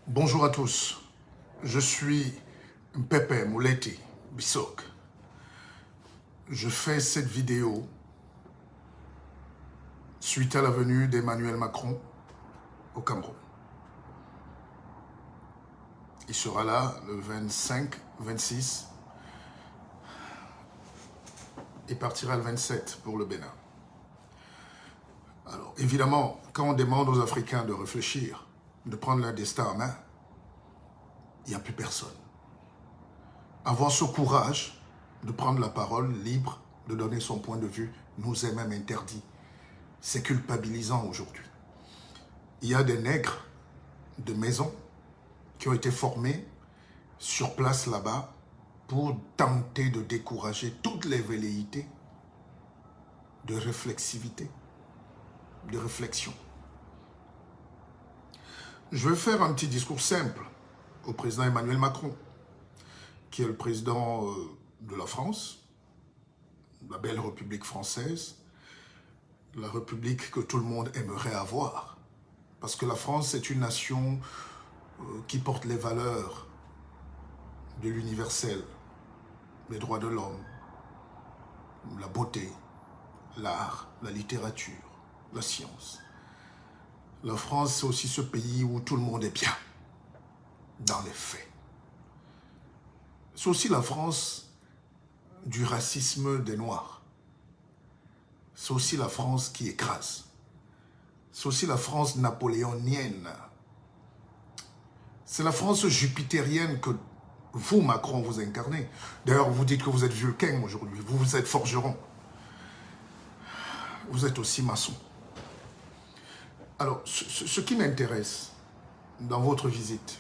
Bonjour à tous, je suis Pepe Mouleti Bissok. Je fais cette vidéo suite à la venue d'Emmanuel Macron au Cameroun. Il sera là le 25, 26 et partira le 27 pour le Bénin. Alors évidemment, quand on demande aux Africains de réfléchir, de prendre leur destin en main, il n'y a plus personne. Avoir ce courage de prendre la parole libre, de donner son point de vue, nous est même interdit. C'est culpabilisant aujourd'hui. Il y a des nègres de maison qui ont été formés sur place là-bas pour tenter de décourager toutes les velléités de réflexivité, de réflexion. Je vais faire un petit discours simple au président Emmanuel Macron, qui est le président de la France, la belle République française, la République que tout le monde aimerait avoir. Parce que la France est une nation qui porte les valeurs de l'universel, les droits de l'homme, la beauté, l'art, la littérature, la science. La France, c'est aussi ce pays où tout le monde est bien, dans les faits. C'est aussi la France du racisme des Noirs. C'est aussi la France qui écrase. C'est aussi la France napoléonienne. C'est la France jupitérienne que vous, Macron, vous incarnez. D'ailleurs, vous dites que vous êtes Vulcain aujourd'hui. Vous êtes forgeron. Vous êtes aussi maçon. Alors, ce qui m'intéresse dans votre visite,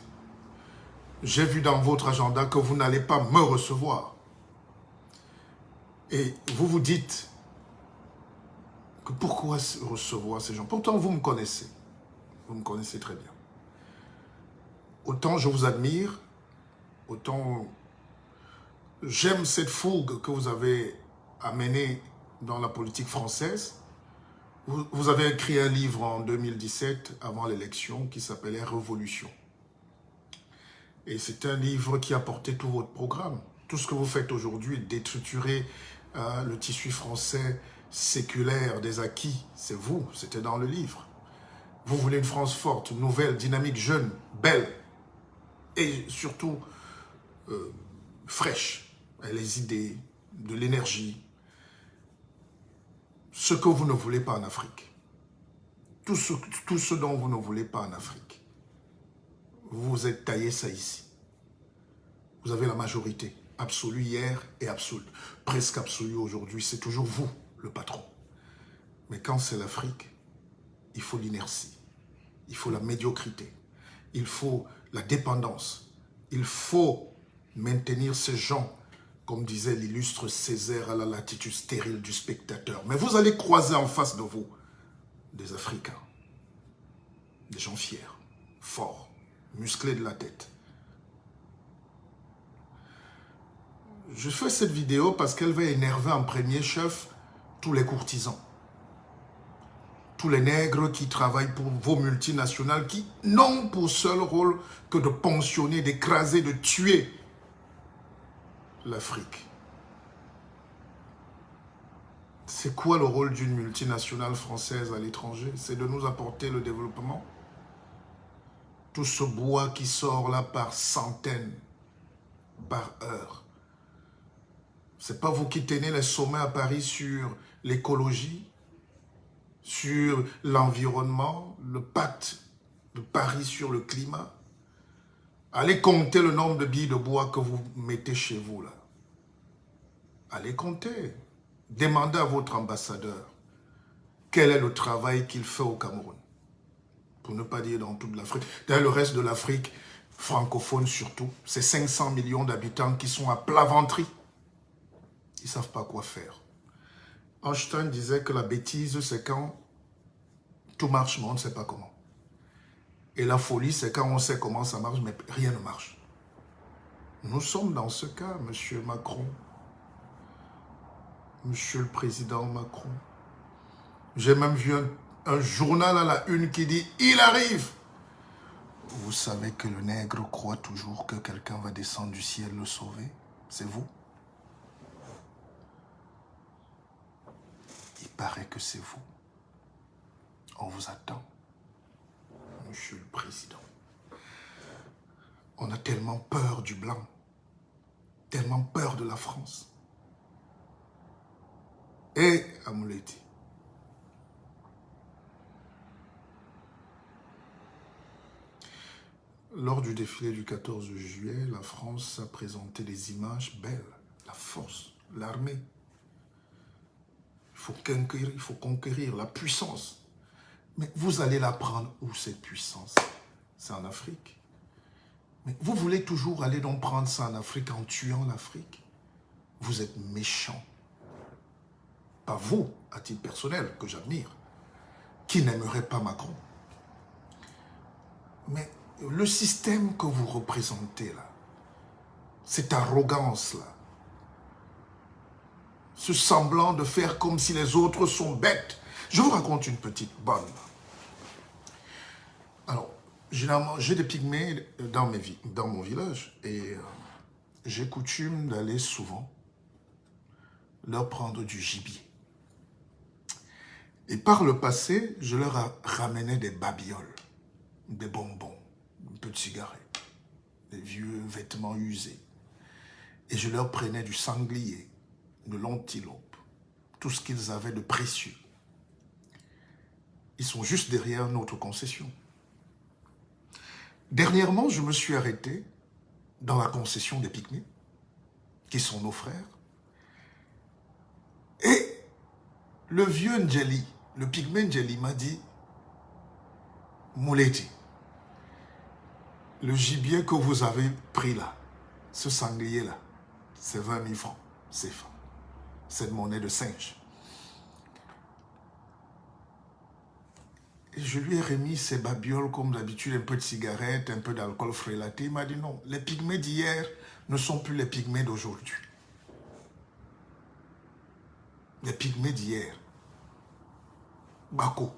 j'ai vu dans votre agenda que vous n'allez pas me recevoir. Et vous vous dites que pourquoi recevoir ces gens? Pourtant, vous me connaissez. Vous me connaissez très bien. Autant je vous admire, autant j'aime cette fougue que vous avez amenée dans la politique française. Vous avez écrit un livre en 2017, avant l'élection, qui s'appelait « Révolution ». Et c'est un livre qui a porté tout votre programme. Tout ce que vous faites aujourd'hui, détriturer le tissu français séculaire des acquis, c'est vous, c'était dans le livre. Vous voulez une France forte, nouvelle, dynamique, jeune, belle et surtout fraîche. Les idées, de l'énergie. Ce que vous ne voulez pas en Afrique. Tout ce dont vous ne voulez pas en Afrique. Vous vous êtes taillé ça ici. Vous avez la majorité absolue hier et absolue, presque absolue aujourd'hui. C'est toujours vous, le patron. Mais quand c'est l'Afrique, il faut l'inertie, il faut la médiocrité, il faut la dépendance, il faut maintenir ces gens, comme disait l'illustre Césaire, à la latitude stérile du spectateur. Mais vous allez croiser en face de vous des Africains, des gens fiers, forts, musclés de la tête. Je fais cette vidéo parce qu'elle va énerver en premier chef tous les courtisans. Tous les nègres qui travaillent pour vos multinationales qui n'ont pour seul rôle que de pensionner, d'écraser, de tuer l'Afrique. C'est quoi le rôle d'une multinationale française à l'étranger? C'est de nous apporter le développement. Tout ce bois qui sort là par centaines, par heure. C'est pas vous qui tenez les sommets à Paris sur l'écologie, sur l'environnement, le pacte de Paris sur le climat. Allez compter le nombre de billes de bois que vous mettez chez vous là. Allez compter. Demandez à votre ambassadeur quel est le travail qu'il fait au Cameroun. Pour ne pas dire dans toute l'Afrique. D'ailleurs, le reste de l'Afrique, francophone surtout, c'est 500 millions d'habitants qui sont à plat ventre. Ils ne savent pas quoi faire. Einstein disait que la bêtise, c'est quand tout marche, mais on ne sait pas comment. Et la folie, c'est quand on sait comment ça marche, mais rien ne marche. Nous sommes dans ce cas, monsieur Macron. Monsieur le Président Macron. J'ai même vu un journal à la une qui dit « Il arrive ». Vous savez que le nègre croit toujours que quelqu'un va descendre du ciel le sauver. C'est vous. Il paraît que c'est vous. On vous attend, Monsieur le Président. On a tellement peur du blanc, tellement peur de la France. Et Amouleti, lors du défilé du 14 juillet, la France a présenté des images belles. La force, l'armée. Il faut conquérir la puissance. Mais vous allez la prendre où cette puissance? C'est en Afrique. Mais vous voulez toujours aller donc prendre ça en Afrique en tuant l'Afrique? Vous êtes méchant. Pas vous, à titre personnel, que j'admire, qui n'aimerait pas Macron. Mais le système que vous représentez là, cette arrogance-là, ce semblant de faire comme si les autres sont bêtes. Je vous raconte une petite bonne. Alors, généralement, j'ai des pygmées dans mon village et j'ai coutume d'aller souvent leur prendre du gibier. Et par le passé, je leur ramenais des babioles, des bonbons, un peu de cigarettes, des vieux vêtements usés. Et je leur prenais du sanglier, de l'antilope, tout ce qu'ils avaient de précieux. Ils sont juste derrière notre concession. Dernièrement, je me suis arrêté dans la concession des Pygmées, qui sont nos frères. Et le vieux Ndjeli, le Pygmée Ndjeli m'a dit, Mouleti, le gibier que vous avez pris là, ce sanglier-là, c'est 20 000 francs, CFA. Cette monnaie de singe. Et je lui ai remis ses babioles comme d'habitude, un peu de cigarette, un peu d'alcool frélaté. Il m'a dit non, les pygmées d'hier ne sont plus les pygmées d'aujourd'hui. Les pygmées d'hier. Bako.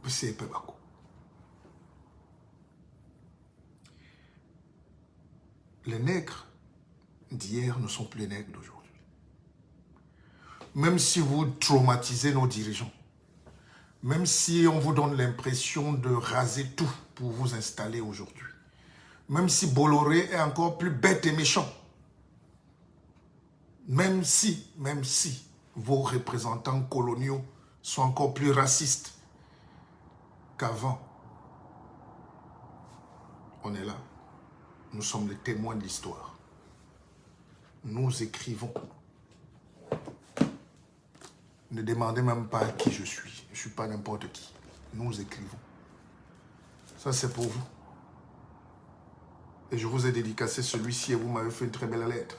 C'est pas Bako. Les nègres d'hier ne sont plus les nègres d'aujourd'hui. Même si vous traumatisez nos dirigeants, même si on vous donne l'impression de raser tout pour vous installer aujourd'hui, même si Bolloré est encore plus bête et méchant, même si vos représentants coloniaux sont encore plus racistes qu'avant, on est là. Nous sommes les témoins de l'histoire. Nous écrivons. Ne demandez même pas qui je suis. Je ne suis pas n'importe qui. Nous écrivons. Ça, c'est pour vous. Et je vous ai dédicacé celui-ci et vous m'avez fait une très belle lettre.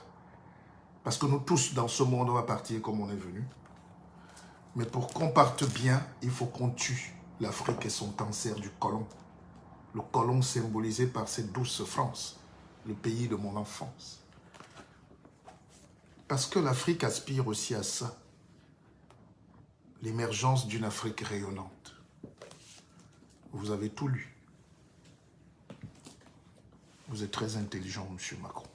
Parce que nous tous, dans ce monde, on va partir comme on est venu. Mais pour qu'on parte bien, il faut qu'on tue l'Afrique et son cancer du côlon. Le côlon symbolisé par cette douce France, le pays de mon enfance. Parce que l'Afrique aspire aussi à ça. L'émergence d'une Afrique rayonnante. Vous avez tout lu. Vous êtes très intelligent, M. Macron.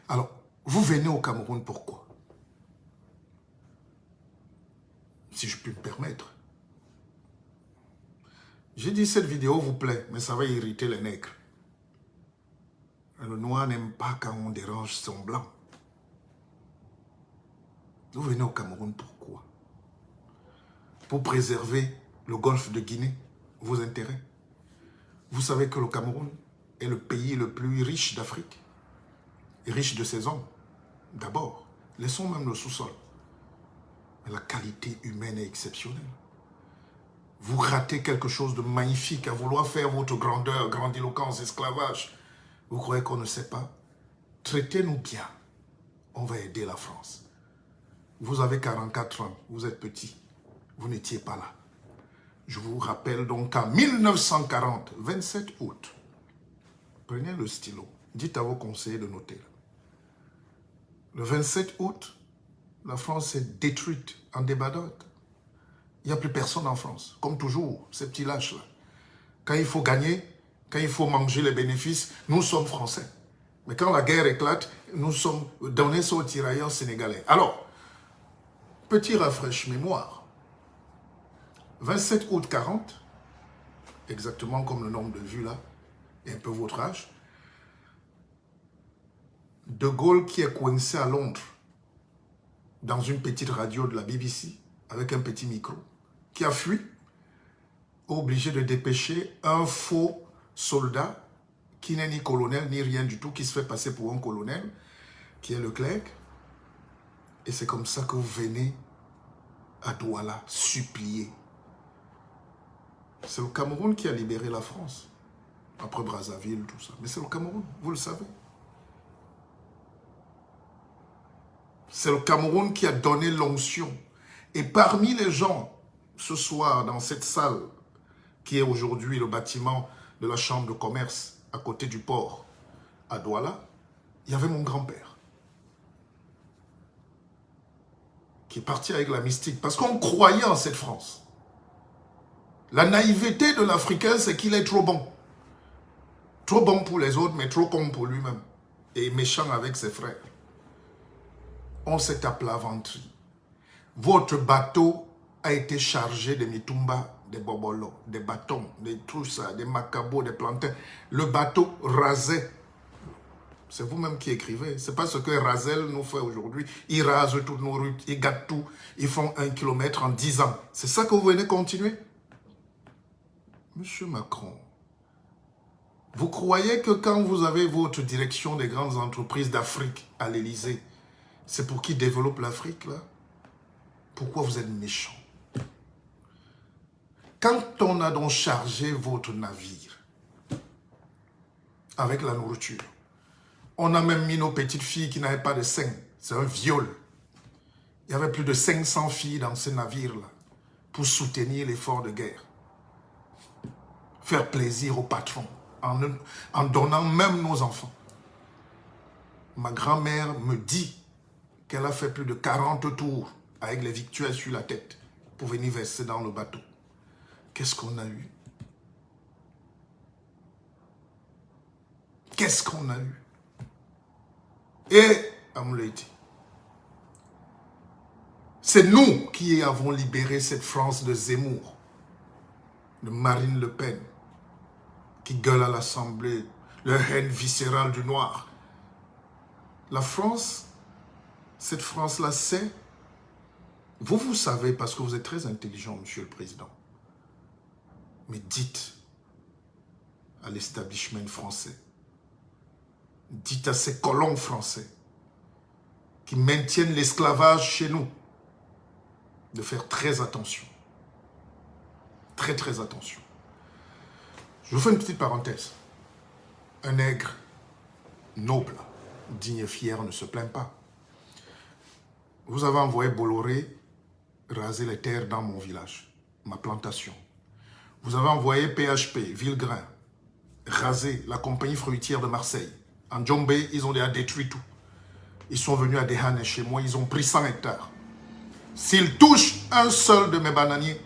Alors, vous venez au Cameroun, pourquoi? Si je puis me permettre. J'ai dit cette vidéo vous plaît, mais ça va irriter les nègres. Le noir n'aime pas quand on dérange son blanc. Vous venez au Cameroun, pourquoi? Pour préserver le golfe de Guinée, vos intérêts. Vous savez que le Cameroun est le pays le plus riche d'Afrique. Riche de ses hommes, d'abord. Laissons même le sous-sol. Mais la qualité humaine est exceptionnelle. Vous ratez quelque chose de magnifique à vouloir faire votre grandeur, grandiloquence, esclavage. Vous croyez qu'on ne sait pas? Traitez-nous bien. On va aider la France. Vous avez 44 ans, vous êtes petit. Vous n'étiez pas là. Je vous rappelle donc qu'en 1940, 27 août, prenez le stylo, dites à vos conseillers de noter. Le 27 août, la France est détruite en débandade. Il n'y a plus personne en France. Comme toujours, ces petits lâches-là. Quand il faut gagner, quand il faut manger les bénéfices, nous sommes français. Mais quand la guerre éclate, nous sommes donnés aux tirailleurs sénégalais. Alors, petit rafraîche-mémoire. 27 août 40, exactement comme le nombre de vues là, et un peu votre âge, De Gaulle qui est coincé à Londres, dans une petite radio de la BBC, avec un petit micro, qui a fui, obligé de dépêcher un faux soldat qui n'est ni colonel ni rien du tout, qui se fait passer pour un colonel, qui est Leclerc. Et c'est comme ça que vous venez à Douala supplier. C'est le Cameroun qui a libéré la France. Après Brazzaville, tout ça. Mais c'est le Cameroun, vous le savez. C'est le Cameroun qui a donné l'onction. Et parmi les gens, ce soir, dans cette salle, qui est aujourd'hui le bâtiment de la chambre de commerce, à côté du port, à Douala, il y avait mon grand-père, qui est parti avec la mystique, parce qu'on croyait en cette France. La naïveté de l'Africain, c'est qu'il est trop bon. Trop bon pour les autres, mais trop con pour lui-même. Et méchant avec ses frères. On s'est appelé ventre. Votre bateau a été chargé de mitumba, des bobolos, des bâtons, des tout ça, des macabos, des plantains. Le bateau rasait. C'est vous-même qui écrivez. C'est pas ce que Razel nous fait aujourd'hui. Ils rasent toutes nos routes, ils gâtent tout. Ils font 1 kilomètre en 10 ans. C'est ça que vous venez continuer? Monsieur Macron, vous croyez que quand vous avez votre direction des grandes entreprises d'Afrique à l'Élysée, c'est pour qui développe l'Afrique, là? Pourquoi vous êtes méchant? Quand on a donc chargé votre navire avec la nourriture, on a même mis nos petites filles qui n'avaient pas de sein. C'est un viol. Il y avait plus de 500 filles dans ce navire-là pour soutenir l'effort de guerre. Faire plaisir au patron en donnant même nos enfants. Ma grand-mère me dit qu'elle a fait plus de 40 tours avec les victuailles sur la tête pour venir verser dans le bateau. Qu'est-ce qu'on a eu? Qu'est-ce qu'on a eu? Et, Amouleti, c'est nous qui avons libéré cette France de Zemmour, de Marine Le Pen, qui gueule à l'Assemblée, le haine viscérale du noir. La France, cette France-là, c'est... Vous savez, parce que vous êtes très intelligent, Monsieur le Président. Mais dites à l'establishment français, dites à ces colons français qui maintiennent l'esclavage chez nous, de faire très attention. Très, très attention. Je vous fais une petite parenthèse. Un nègre noble, digne et fier ne se plaint pas. Vous avez envoyé Bolloré raser les terres dans mon village, ma plantation. Vous avez envoyé PHP, Villegrain, raser la compagnie fruitière de Marseille. En Djombe, ils ont déjà détruit tout. Ils sont venus à Dehane chez moi, ils ont pris 100 hectares. S'ils touchent un seul de mes bananiers,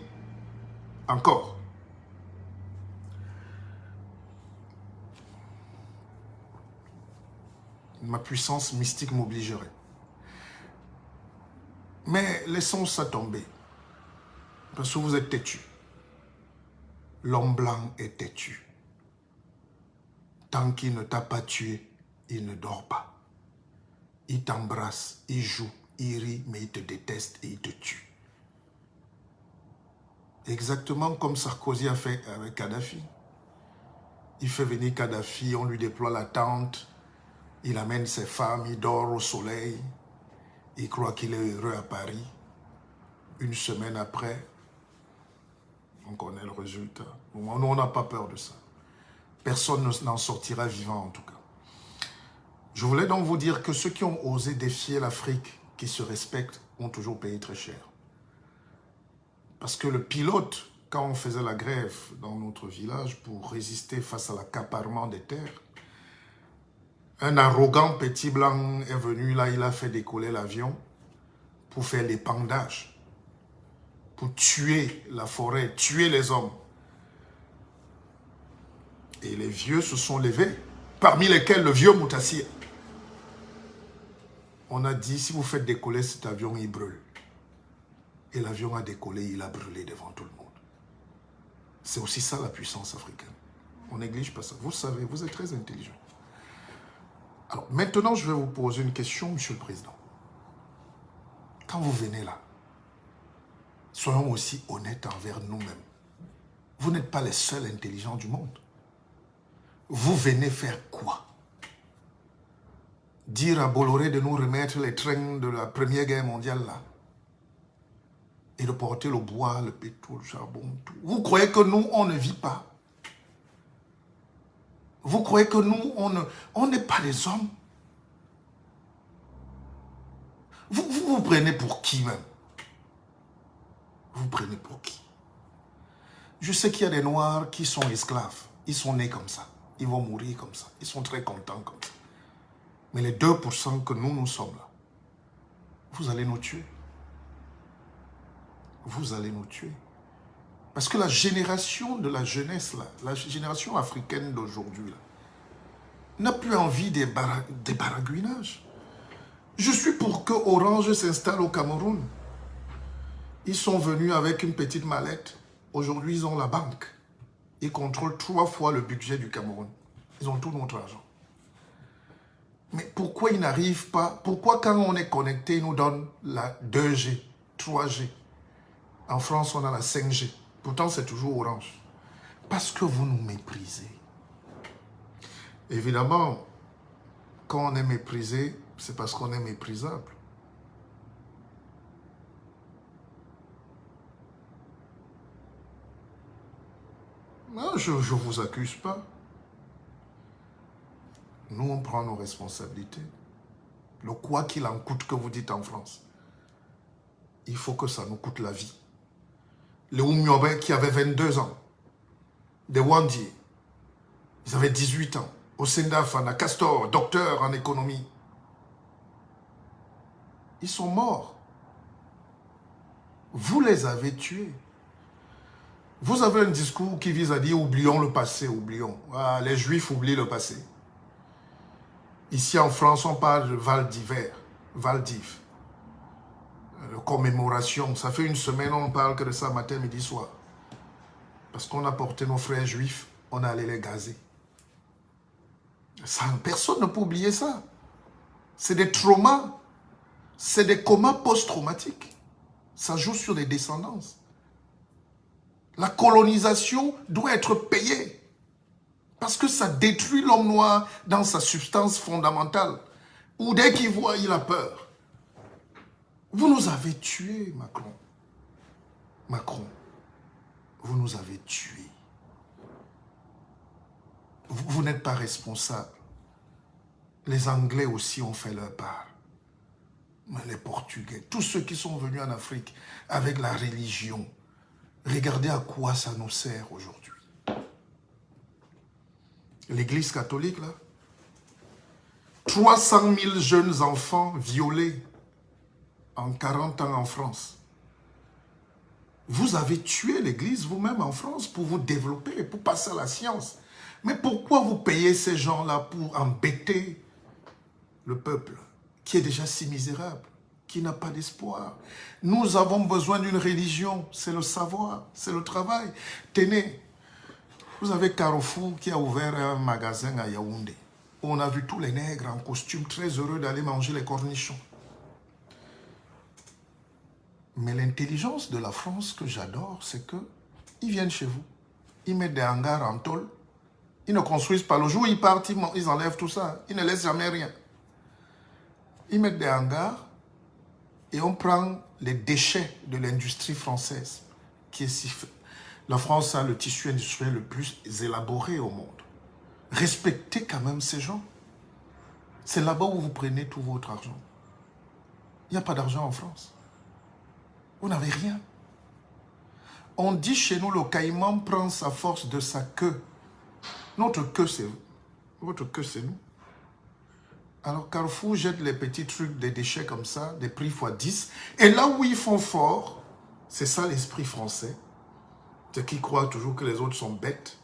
encore, ma puissance mystique m'obligerait. Mais laissons ça tomber. Parce que vous êtes têtu. L'homme blanc est têtu. Tant qu'il ne t'a pas tué, il ne dort pas. Il t'embrasse, il joue, il rit, mais il te déteste et il te tue. Exactement comme Sarkozy a fait avec Kadhafi. Il fait venir Kadhafi, on lui déploie la tente, il amène ses femmes, il dort au soleil, il croit qu'il est heureux à Paris. Une semaine après, on connaît le résultat. Nous, on n'a pas peur de ça. Personne n'en sortira vivant en tout cas. Je voulais donc vous dire que ceux qui ont osé défier l'Afrique, qui se respectent, ont toujours payé très cher. Parce que le pilote, quand on faisait la grève dans notre village pour résister face à l'accaparement des terres, un arrogant petit blanc est venu là, il a fait décoller l'avion pour faire l'épandage. pour tuer la forêt, tuer les hommes. Et les vieux se sont levés, parmi lesquels le vieux Moutassir. On a dit, si vous faites décoller cet avion, il brûle. Et l'avion a décollé, il a brûlé devant tout le monde. C'est aussi ça la puissance africaine. On néglige pas ça. Vous savez, vous êtes très intelligent. Alors, maintenant, je vais vous poser une question, Monsieur le Président. Quand vous venez là, soyons aussi honnêtes envers nous-mêmes. Vous n'êtes pas les seuls intelligents du monde. Vous venez faire quoi? Dire à Bolloré de nous remettre les trains de la Première Guerre mondiale là. Et de porter le bois, le pétrole, le charbon, tout. Vous croyez que nous, on ne vit pas? Vous croyez que nous, on n'est pas des hommes? Vous prenez pour qui même? Vous prenez pour qui? Je sais qu'il y a des Noirs qui sont esclaves. Ils sont nés comme ça. Ils vont mourir comme ça. Ils sont très contents comme ça. Mais les 2% que nous sommes là, vous allez nous tuer. Vous allez nous tuer. Parce que la génération de la jeunesse, là, la génération africaine d'aujourd'hui, n'a plus envie des baragouinages. Je suis pour que Orange s'installe au Cameroun. Ils sont venus avec une petite mallette. Aujourd'hui, ils ont la banque. Ils contrôlent 3 fois le budget du Cameroun. Ils ont tout notre argent. Mais pourquoi ils n'arrivent pas? Pourquoi quand on est connecté, ils nous donnent la 2G, 3G? En France, on a la 5G. Pourtant, c'est toujours Orange. Parce que vous nous méprisez. Évidemment, quand on est méprisé, c'est parce qu'on est méprisable. Non, je ne vous accuse pas. Nous, on prend nos responsabilités. Le quoi qu'il en coûte que vous dites en France, il faut que ça nous coûte la vie. Les Oumiobe qui avaient 22 ans, des Wandi, ils avaient 18 ans. Osenda Fana, Castor, docteur en économie. Ils sont morts. Vous les avez tués. Vous avez un discours qui vise à dire oublions le passé, oublions. Ah, les Juifs oublient le passé. Ici en France, on parle de Val d'Hiver, Val d'Hiv. Commémoration. Ça fait une semaine, on ne parle que de ça matin, midi, soir. Parce qu'on a porté nos frères juifs, on est allé les gazer. Ça, personne ne peut oublier ça. C'est des traumas. C'est des comas post-traumatiques. Ça joue sur les descendances. La colonisation doit être payée. Parce que ça détruit l'homme noir dans sa substance fondamentale. Ou dès qu'il voit, il a peur. Vous nous avez tués, Macron. Macron, vous nous avez tués. Vous n'êtes pas responsable. Les Anglais aussi ont fait leur part. Mais les Portugais, tous ceux qui sont venus en Afrique avec la religion, regardez à quoi ça nous sert aujourd'hui. L'église catholique, là, 300 000 jeunes enfants violés en 40 ans en France. Vous avez tué l'église vous-même en France pour vous développer, pour passer à la science. Mais pourquoi vous payez ces gens-là pour embêter le peuple qui est déjà si misérable, qui n'a pas d'espoir? Nous avons besoin d'une religion, c'est le savoir, c'est le travail. Tenez, vous avez Carrefour qui a ouvert un magasin à Yaoundé. On a vu tous les nègres en costume très heureux d'aller manger les cornichons. Mais l'intelligence de la France que j'adore, c'est qu'ils viennent chez vous. Ils mettent des hangars en tôle. Ils ne construisent pas. Le jour où ils partent, ils enlèvent tout ça. Ils ne laissent jamais rien. Ils mettent des hangars et on prend les déchets de l'industrie française. Qui est si... La France a le tissu industriel le plus élaboré au monde. Respectez quand même ces gens. C'est là-bas où vous prenez tout votre argent. Il n'y a pas d'argent en France. Vous n'avez rien. On dit chez nous, le caïman prend sa force de sa queue. Notre queue, c'est vous. Votre queue, c'est nous. Alors Carrefour jette les petits trucs, des déchets comme ça, des prix x10. Et là où ils font fort, C'est ça l'esprit français. C'est qui croient toujours que les autres sont bêtes.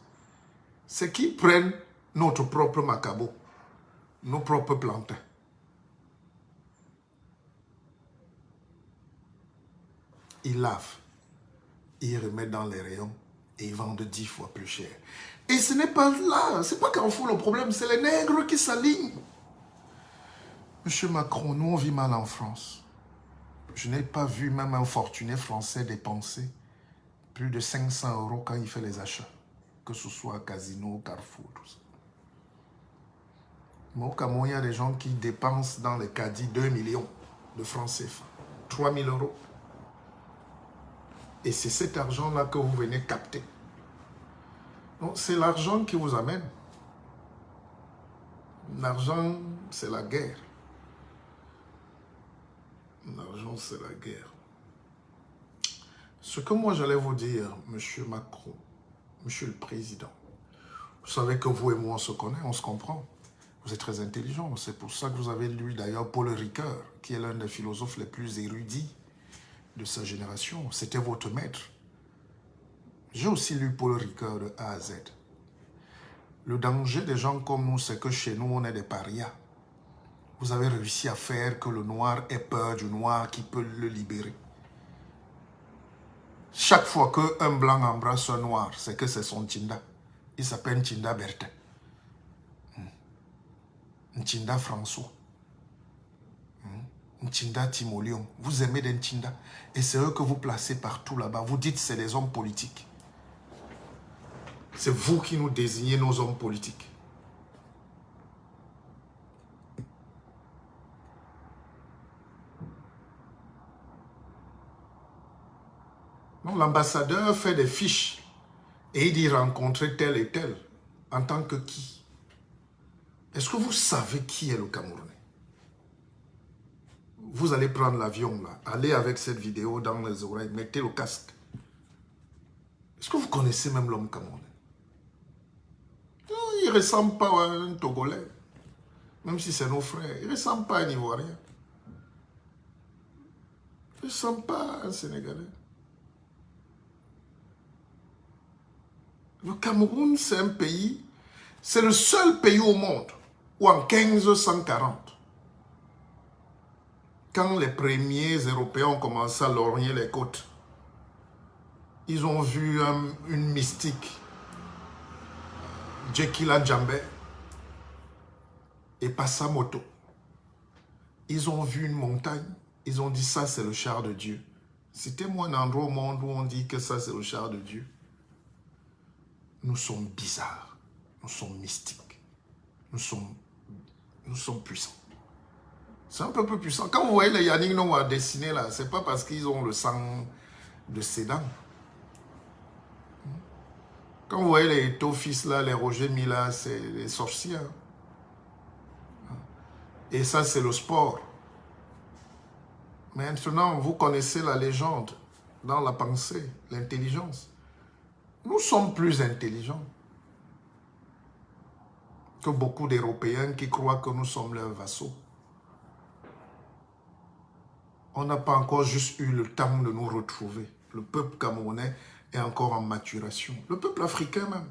C'est qui prennent notre propre macabo, nos propres plantains. Ils lavent, ils remettent dans les rayons et ils vendent 10 fois plus cher. Et ce n'est pas là, c'est pas Carrefour le problème, c'est les nègres qui s'alignent. Monsieur Macron, nous on vit mal en France. Je n'ai pas vu même un fortuné français dépenser plus de 500 € quand il fait les achats. Que ce soit Casino, Carrefour, tout ça. Mais au Cameroun, il y a des gens qui dépensent dans les caddies 2 millions de francs CFA. 3 000 €. Et c'est cet argent-là que vous venez capter. Donc c'est l'argent qui vous amène. L'argent, c'est la guerre. L'argent, c'est la guerre. Ce que moi j'allais vous dire, monsieur Macron, monsieur le président, vous savez que vous et moi on se connaît, on se comprend. Vous êtes très intelligent. C'est pour ça que vous avez lu d'ailleurs Paul Ricoeur, qui est l'un des philosophes les plus érudits de sa génération. C'était votre maître. J'ai aussi lu Paul Ricoeur de A à Z. Le danger des gens comme nous, c'est que chez nous, on est des parias. Vous avez réussi à faire que le noir ait peur du noir qui peut le libérer. Chaque fois qu'un blanc embrasse un noir, c'est que c'est son Tinda. Il s'appelle Tinda Bertin. Tinda François. Tinda Timoleon. Vous aimez des Tinda. Et c'est eux que vous placez partout là-bas. Vous dites que c'est les hommes politiques. C'est vous qui nous désignez nos hommes politiques. L'ambassadeur fait des fiches et il dit rencontrer tel et tel en tant que qui? Est-ce que vous savez qui est le Camerounais? Vous allez prendre l'avion là, allez avec cette vidéo dans les oreilles, mettez le casque. Est-ce que vous connaissez même l'homme camerounais? Il ne ressemble pas à un Togolais, même si c'est nos frères. Il ne ressemble pas à un Ivoirien. Il ne ressemble pas à un Sénégalais. Le Cameroun, c'est un pays, c'est le seul pays au monde où en 1540, quand les premiers Européens ont commencé à lorgner les côtes, ils ont vu une mystique, Jekila Djambé et Passamoto. Ils ont vu une montagne, ils ont dit ça c'est le char de Dieu. Citez-moi un endroit au monde où on dit que ça c'est le char de Dieu. Nous sommes bizarres, nous sommes mystiques, nous sommes puissants. C'est un peu plus puissant. Quand vous voyez les Yannick Noah dessinés là, c'est pas parce qu'ils ont le sang de Sédan. Quand vous voyez les Tofis là, les Roger Mila, c'est les sorciers. Et ça c'est le sport. Maintenant, vous connaissez la légende dans la pensée, l'intelligence. Nous sommes plus intelligents que beaucoup d'Européens qui croient que nous sommes leurs vassaux. On n'a pas encore juste eu le temps de nous retrouver. Le peuple camerounais est encore en maturation. Le peuple africain même.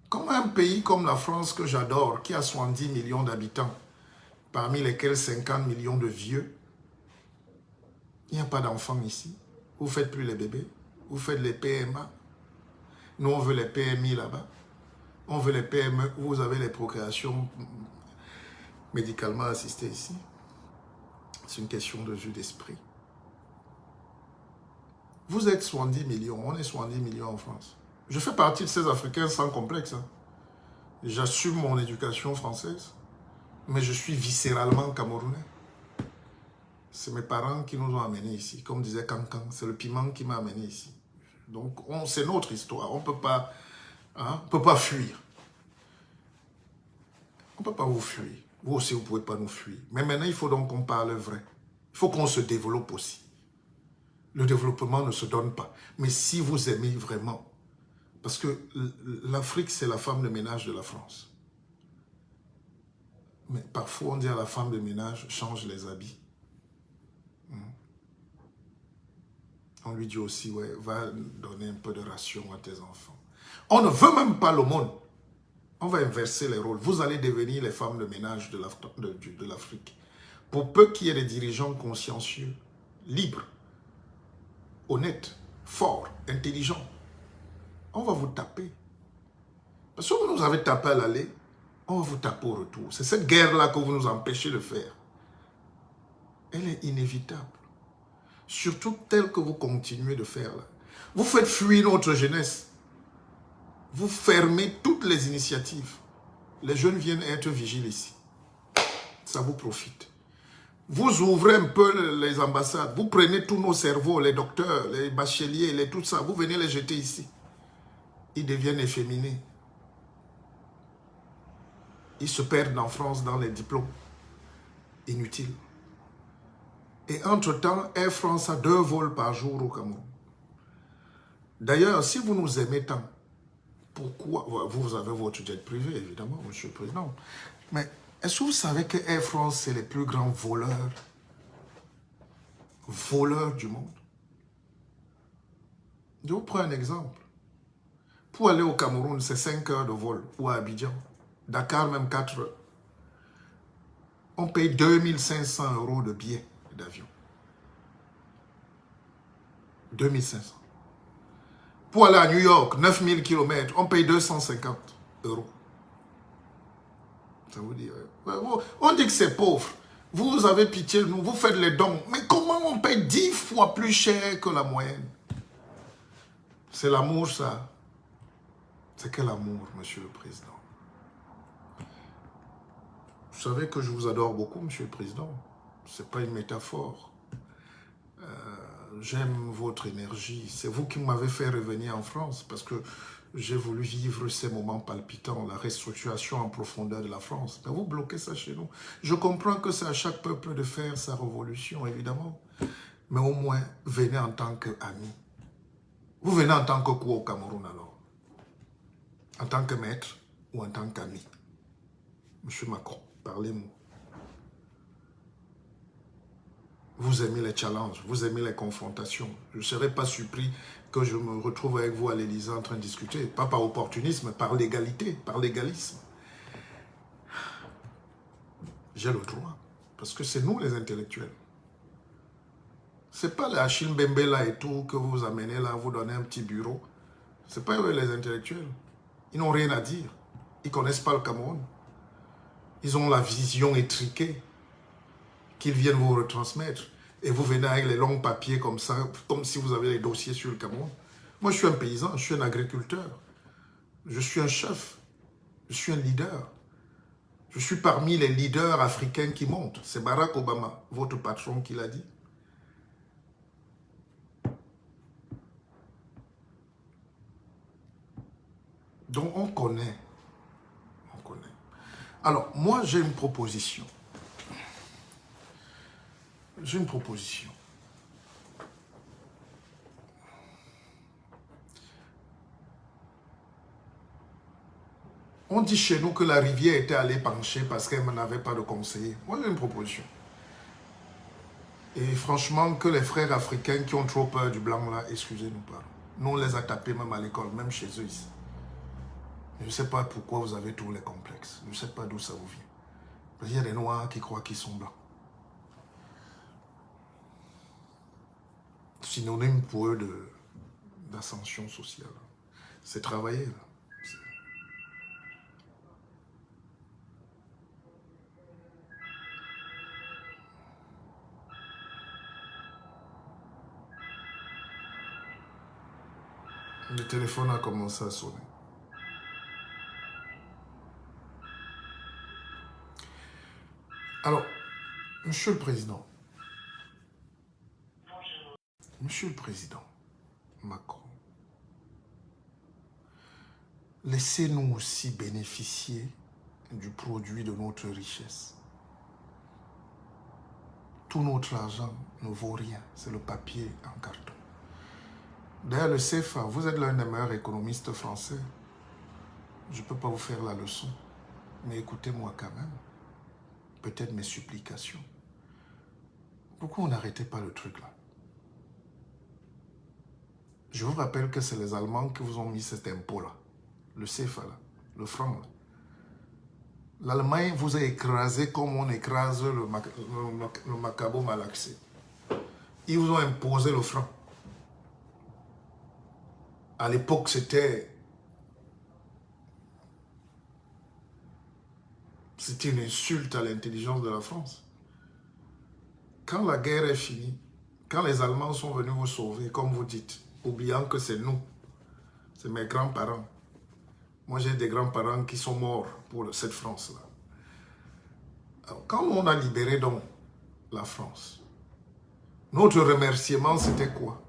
Comme un pays comme la France que j'adore, qui a 70 millions d'habitants, parmi lesquels 50 millions de vieux, il n'y a pas d'enfants ici. Vous ne faites plus les bébés. Vous faites les PMA. Nous, on veut les PMI là-bas. On veut les PME où vous avez les procréations médicalement assistées ici. C'est une question de vue d'esprit. Vous êtes 70 millions, on est 70 millions en France. Je fais partie de ces Africains sans complexe. Hein. J'assume mon éducation française, mais je suis viscéralement camerounais. C'est mes parents qui nous ont amenés ici. Comme disait Cancan, c'est le piment qui m'a amené ici. Donc, c'est notre histoire. On ne peut pas, hein, on peut pas fuir. On ne peut pas vous fuir. Vous aussi, vous ne pouvez pas nous fuir. Mais maintenant, il faut donc qu'on parle vrai. Il faut qu'on se développe aussi. Le développement ne se donne pas. Mais si vous aimez vraiment, parce que l'Afrique, c'est la femme de ménage de la France. Mais parfois, on dit à la femme de ménage, change les habits. On lui dit aussi, ouais, va donner un peu de ration à tes enfants. On ne veut même pas l'aumône. On va inverser les rôles. Vous allez devenir les femmes de ménage de l'Afrique. Pour peu qu'il y ait des dirigeants consciencieux, libres, honnêtes, forts, intelligents, on va vous taper. Parce que vous nous avez tapé à l'aller, on va vous taper au retour. C'est cette guerre-là que vous nous empêchez de faire. Elle est inévitable. Surtout telle que vous continuez de faire là. Vous faites fuir notre jeunesse. Vous fermez toutes les initiatives. Les jeunes viennent être vigiles ici. Ça vous profite. Vous ouvrez un peu les ambassades. Vous prenez tous nos cerveaux, les docteurs, les bacheliers, tout ça. Vous venez les jeter ici. Ils deviennent efféminés. Ils se perdent en France dans les diplômes. Inutiles. Et entre-temps, Air France a 2 vols par jour au Cameroun. D'ailleurs, si vous nous aimez tant, pourquoi... Vous avez votre jet privé, évidemment, monsieur le président. Mais est-ce que vous savez que Air France, c'est les plus grands voleurs du monde? Je vous prends un exemple. Pour aller au Cameroun, c'est 5 heures de vol, ou à Abidjan. Dakar, même 4 heures. On paye 2500 € de billets d'avion. 2500. Pour aller à New York, 9000 km, on paye 250 €. Ça vous dit, on dit que c'est pauvre. Vous avez pitié de nous, vous faites les dons. Mais comment on paye 10 fois plus cher que la moyenne? C'est l'amour, ça. C'est quel amour, monsieur le président? Vous savez que je vous adore beaucoup, monsieur le président. Ce n'est pas une métaphore. J'aime votre énergie. C'est vous qui m'avez fait revenir en France parce que j'ai voulu vivre ces moments palpitants, la restructuration en profondeur de la France. Mais vous bloquez ça chez nous. Je comprends que c'est à chaque peuple de faire sa révolution, évidemment. Mais au moins, venez en tant qu'ami. Vous venez en tant que quoi au Cameroun alors? En tant que maître ou en tant qu'ami? Monsieur Macron, parlez-moi. Vous aimez les challenges, vous aimez les confrontations. Je ne serais pas surpris que je me retrouve avec vous à l'Élysée en train de discuter. Pas par opportunisme, mais par légalité, par légalisme. J'ai le droit. Parce que c'est nous les intellectuels. Ce n'est pas les Achille Mbembe là et tout que vous amenez là, vous donnez un petit bureau. Ce n'est pas eux les intellectuels. Ils n'ont rien à dire. Ils ne connaissent pas le Cameroun. Ils ont la vision étriquée qu'ils viennent vous retransmettre. Et vous venez avec les longs papiers comme ça, comme si vous avez les dossiers sur le Cameroun. Moi, je suis un paysan, je suis un agriculteur. Je suis un chef. Je suis un leader. Je suis parmi les leaders africains qui montent. C'est Barack Obama, votre patron, qui l'a dit. Donc, on connaît. On connaît. Alors, moi, j'ai une proposition. J'ai une proposition. On dit chez nous que la rivière était allée pencher parce qu'elle n'avait pas de conseiller. Moi, j'ai une proposition. Et franchement, que les frères africains qui ont trop peur du blanc, là, excusez-nous pas. Nous, on les a tapés même à l'école, même chez eux ici. Je ne sais pas pourquoi vous avez tous les complexes. Je ne sais pas d'où ça vous vient. Il y a des noirs qui croient qu'ils sont blancs. Synonyme pour eux d'ascension sociale. C'est travailler, là. Le téléphone a commencé à sonner. Alors, Monsieur le Président. Monsieur le Président Macron, laissez-nous aussi bénéficier du produit de notre richesse. Tout notre argent ne vaut rien, c'est le papier en carton. D'ailleurs, le CFA, vous êtes l'un des meilleurs économistes français. Je ne peux pas vous faire la leçon, mais écoutez-moi quand même. Peut-être mes supplications. Pourquoi on n'arrêtait pas le truc là? Je vous rappelle que c'est les Allemands qui vous ont mis cet impôt-là, le CFA, là, le franc. L'Allemagne vous a écrasé comme on écrase le macabo malaxé. Ils vous ont imposé le franc. À l'époque, c'était une insulte à l'intelligence de la France. Quand la guerre est finie, quand les Allemands sont venus vous sauver, comme vous dites, oubliant que c'est nous, c'est mes grands-parents. Moi, j'ai des grands-parents qui sont morts pour cette France-là. Quand on a libéré donc la France, notre remerciement, c'était quoi?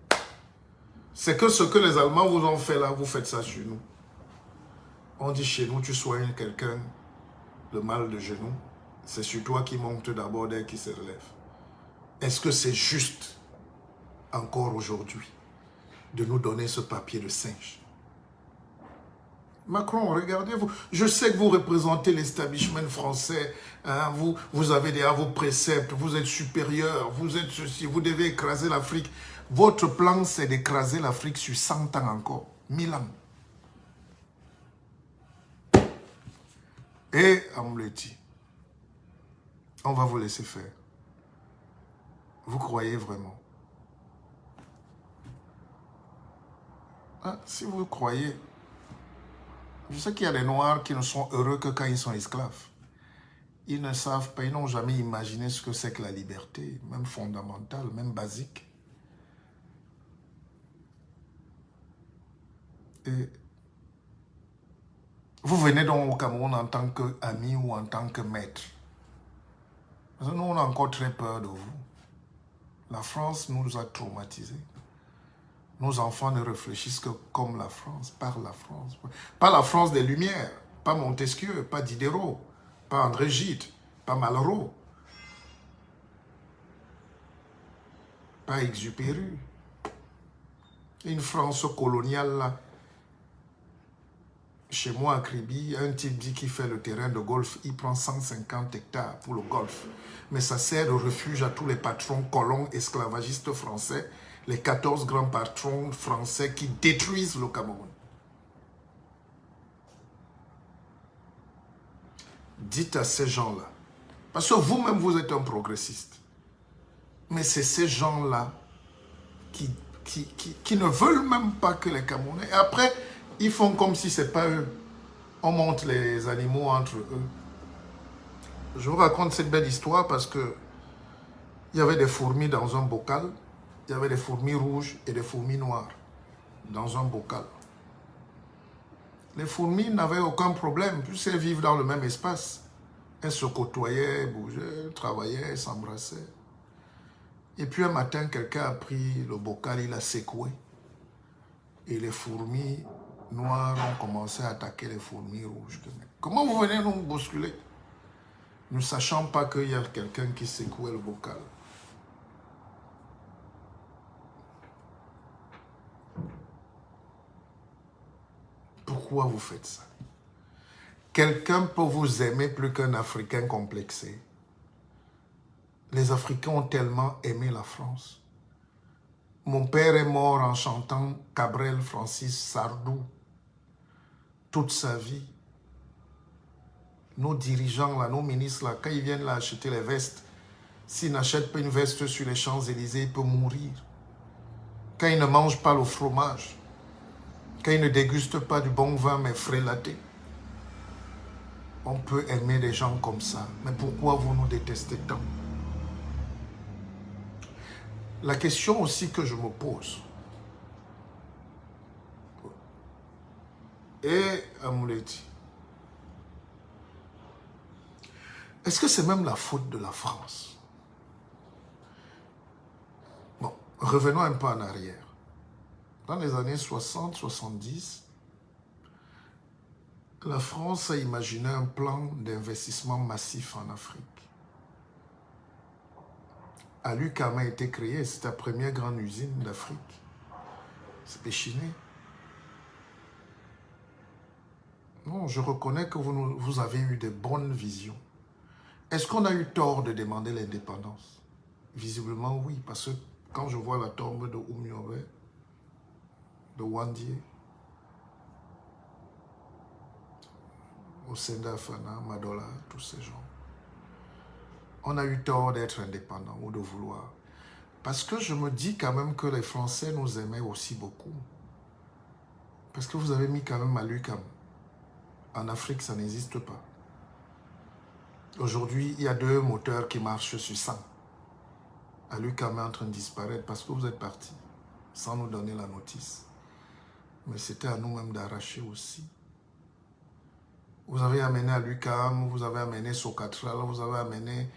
C'est que ce que les Allemands vous ont fait là, vous faites ça chez nous. On dit chez nous, tu soignes quelqu'un, le mal de genou, c'est sur toi qui monte d'abord dès qu'il se relève. Est-ce que c'est juste, encore aujourd'hui, de nous donner ce papier de singe? Macron, regardez-vous. Je sais que vous représentez l'establishment français. Hein, vous avez déjà vos préceptes. Vous êtes supérieur. Vous êtes ceci. Vous devez écraser l'Afrique. Votre plan, c'est d'écraser l'Afrique sur 100 ans encore. 1000 ans. Et, Amleti, on va vous laisser faire. Vous croyez vraiment? Ah, si vous croyez... Je sais qu'il y a des Noirs qui ne sont heureux que quand ils sont esclaves. Ils ne savent pas, ils n'ont jamais imaginé ce que c'est que la liberté, même fondamentale, même basique. Et vous venez donc au Cameroun en tant qu'ami ou en tant que maître. Parce que nous, on a encore très peur de vous. La France nous a traumatisés. Nos enfants ne réfléchissent que comme la France, par la France. Pas la France des Lumières, pas Montesquieu, pas Diderot, pas André Gide, pas Malraux, pas Exupéry. Une France coloniale, là. Chez moi à Kribi, un type dit qu'il fait le terrain de golf, il prend 150 hectares pour le golf. Mais ça sert de refuge à tous les patrons colons esclavagistes français, les 14 grands patrons français qui détruisent le Cameroun. Dites à ces gens-là, parce que vous-même vous êtes un progressiste, mais c'est ces gens-là qui ne veulent même pas que les Camerounais... Et après, ils font comme si ce n'est pas eux. On monte les animaux entre eux. Je vous raconte cette belle histoire parce que il y avait des fourmis dans un bocal. Il y avait des fourmis rouges et des fourmis noires dans un bocal. Les fourmis n'avaient aucun problème puisqu'elles vivent dans le même espace. Elles se côtoyaient, bougeaient, travaillaient, s'embrassaient. Et puis un matin, quelqu'un a pris le bocal, il l'a secoué. Et les fourmis noires ont commencé à attaquer les fourmis rouges. Comment vous venez nous bousculer? Ne sachant pas qu'il y a quelqu'un qui secouait le bocal. Pourquoi vous faites ça? Quelqu'un peut vous aimer plus qu'un Africain complexé. Les Africains ont tellement aimé la France. Mon père est mort en chantant Cabrel Francis Sardou toute sa vie. Nos dirigeants, là, nos ministres, là, quand ils viennent là acheter les vestes, s'ils n'achètent pas une veste sur les Champs-Élysées, ils peuvent mourir. Quand ils ne mangent pas le fromage, quand ils ne dégustent pas du bon vin, mais frélaté, on peut aimer des gens comme ça. Mais pourquoi vous nous détestez tant? La question aussi que je me pose, et Amouleti, est-ce que c'est même la faute de la France? Bon, revenons un peu en arrière. Dans les années 60-70, la France a imaginé un plan d'investissement massif en Afrique. Alucam a été créé, c'est la première grande usine d'Afrique. C'est Péchiné. Non, je reconnais que vous avez eu de bonnes visions. Est-ce qu'on a eu tort de demander l'indépendance? Visiblement oui, parce que quand je vois la tombe de Oumyové, de Wandier, Osenda Fana, Madola, tous ces gens. On a eu tort d'être indépendants ou de vouloir. Parce que je me dis quand même que les Français nous aimaient aussi beaucoup. Parce que vous avez mis quand même à l'UQAM. En Afrique, ça n'existe pas. Aujourd'hui, il y a 2 moteurs qui marchent sur 100. À l'UQAM est en train de disparaître parce que vous êtes partis sans nous donner la notice. Mais c'était à nous-mêmes d'arracher aussi. Vous avez amené à l'UQAM, vous avez amené Socatral, vous avez amené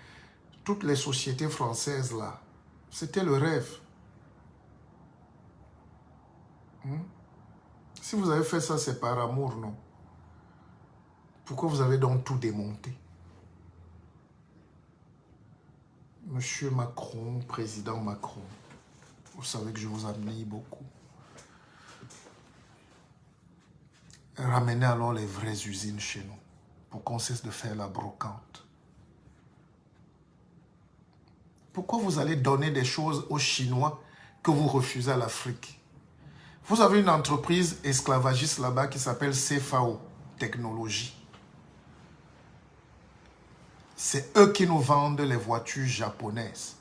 toutes les sociétés françaises là. C'était le rêve. Si vous avez fait ça, c'est par amour, non? Pourquoi vous avez donc tout démonté? Monsieur Macron, président Macron, vous savez que je vous admire beaucoup. Ramenez alors les vraies usines chez nous, pour qu'on cesse de faire la brocante. Pourquoi vous allez donner des choses aux Chinois que vous refusez à l'Afrique? Vous avez une entreprise esclavagiste là-bas qui s'appelle CFAO, Technologie. C'est eux qui nous vendent les voitures japonaises.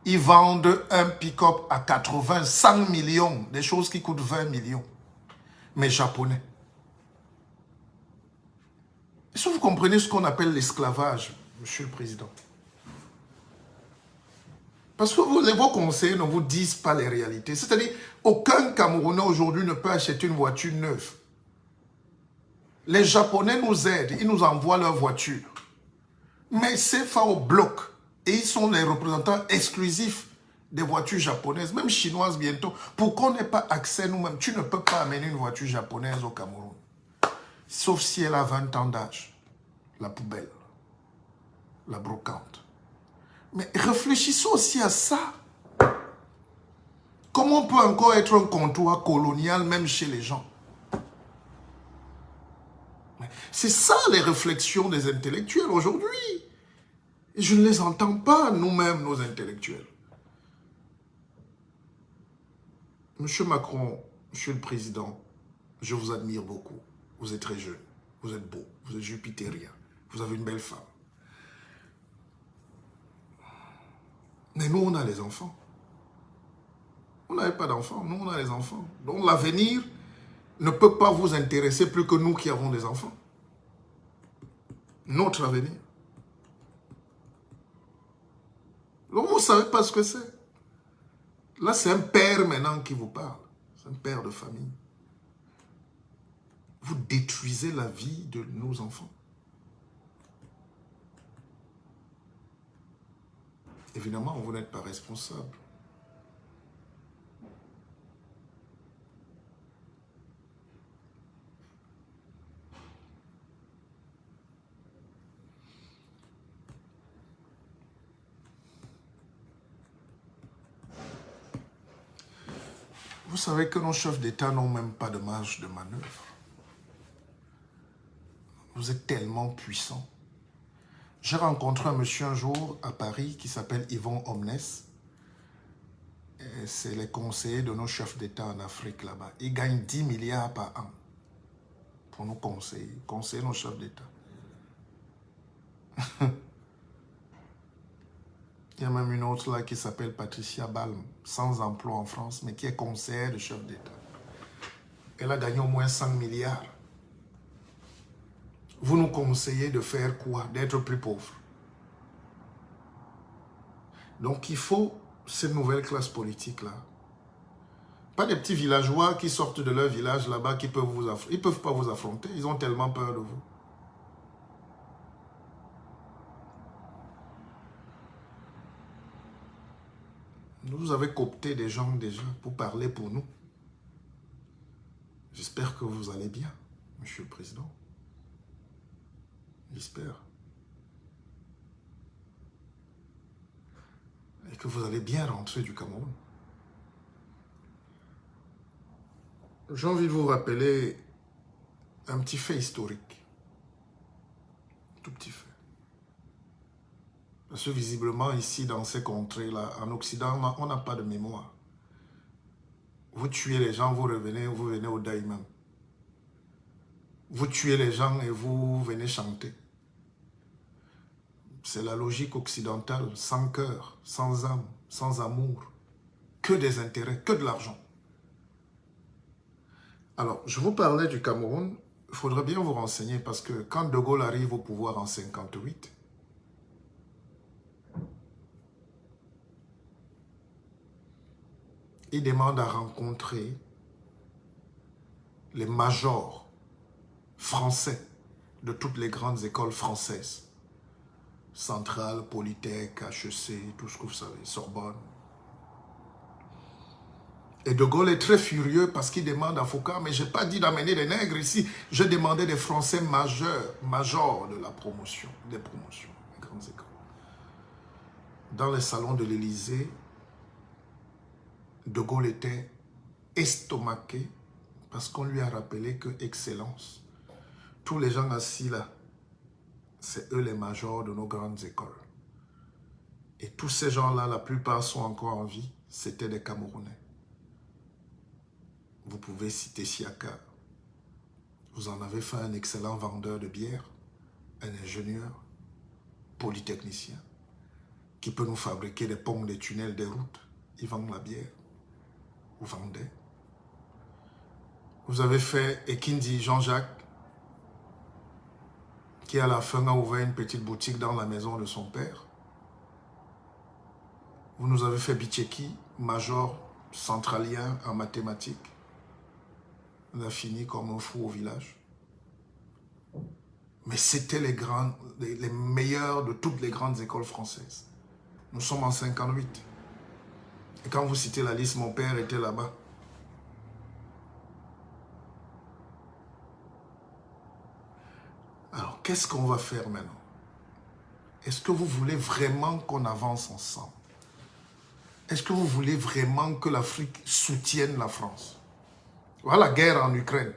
Ils vendent un pick-up à 80, 100 millions, des choses qui coûtent 20 millions. Mais japonais. Est-ce que vous comprenez ce qu'on appelle l'esclavage, Monsieur le Président? Parce que vos conseillers ne vous disent pas les réalités. C'est-à-dire, aucun Camerounais aujourd'hui ne peut acheter une voiture neuve. Les Japonais nous aident, ils nous envoient leurs voitures. Mais CFAO bloque. Et ils sont les représentants exclusifs des voitures japonaises, même chinoises bientôt. Pour qu'on n'ait pas accès nous-mêmes, tu ne peux pas amener une voiture japonaise au Cameroun. Sauf si elle a 20 ans d'âge. La poubelle. La brocante. Mais réfléchissons aussi à ça. Comment on peut encore être un comptoir colonial même chez les gens? C'est ça les réflexions des intellectuels aujourd'hui. Je ne les entends pas, nous-mêmes, nos intellectuels. Monsieur Macron, Monsieur le Président, je vous admire beaucoup. Vous êtes très jeune, vous êtes beau, vous êtes jupitérien, vous avez une belle femme. Mais nous, on a les enfants. On n'avait pas d'enfants, nous, on a les enfants. Donc l'avenir ne peut pas vous intéresser plus que nous qui avons des enfants. Notre avenir. Donc vous ne savez pas ce que c'est. Là, c'est un père maintenant qui vous parle. C'est un père de famille. Vous détruisez la vie de nos enfants. Évidemment, vous n'êtes pas responsable. Vous savez que nos chefs d'État n'ont même pas de marge de manœuvre. Vous êtes tellement puissants. J'ai rencontré un monsieur un jour à Paris qui s'appelle Yvon Omnes. C'est les conseillers de nos chefs d'État en Afrique là-bas. Ils gagnent 10 milliards par an pour nous conseiller nos chefs d'État. Il y a même une autre là qui s'appelle Patricia Balm, sans emploi en France, mais qui est conseillère de chef d'État. Elle a gagné au moins 100 milliards. Vous nous conseillez de faire quoi? D'être plus pauvres. Donc il faut cette nouvelle classe politique-là. Pas des petits villageois qui sortent de leur village là-bas qui peuvent vous affronter. Ils ne peuvent pas vous affronter, ils ont tellement peur de vous. Vous avez coopté des gens déjà pour parler pour nous. J'espère que vous allez bien, Monsieur le Président. J'espère. Et que vous allez bien rentrer du Cameroun. J'ai envie de vous rappeler un petit fait historique. Tout petit fait. Parce que visiblement, ici, dans ces contrées-là, en Occident, on n'a pas de mémoire. Vous tuez les gens, vous revenez, vous venez au Daïman. Vous tuez les gens et vous venez chanter. C'est la logique occidentale, sans cœur, sans âme, sans amour. Que des intérêts, que de l'argent. Alors, je vous parlais du Cameroun. Il faudrait bien vous renseigner parce que quand De Gaulle arrive au pouvoir en 1958, il demande à rencontrer les majors français de toutes les grandes écoles françaises. Centrale, Polytech, HEC, tout ce que vous savez, Sorbonne. Et De Gaulle est très furieux parce qu'il demande à Foucault, mais je n'ai pas dit d'amener des nègres ici, je demandais des Français majors de la promotion, des promotions, des grandes écoles. Dans les salons de l'Élysée, De Gaulle était estomaqué parce qu'on lui a rappelé que Excellence, tous les gens assis là, c'est eux les majors de nos grandes écoles. Et tous ces gens-là, la plupart sont encore en vie, c'était des Camerounais. Vous pouvez citer Siaka. Vous en avez fait un excellent vendeur de bière, un ingénieur, polytechnicien, qui peut nous fabriquer des ponts, des tunnels, des routes. Il vend la bière. Vous vendez. Vous avez fait Ekindi Jean-Jacques, qui à la fin a ouvert une petite boutique dans la maison de son père. Vous nous avez fait Bicheki, major centralien en mathématiques. On a fini comme un fou au village. Mais c'était les meilleurs de toutes les grandes écoles françaises. Nous sommes en 1958. Et quand vous citez la liste, mon père était là-bas. Alors, qu'est-ce qu'on va faire maintenant? Est-ce que vous voulez vraiment qu'on avance ensemble? Est-ce que vous voulez vraiment que l'Afrique soutienne la France? Voilà la guerre en Ukraine.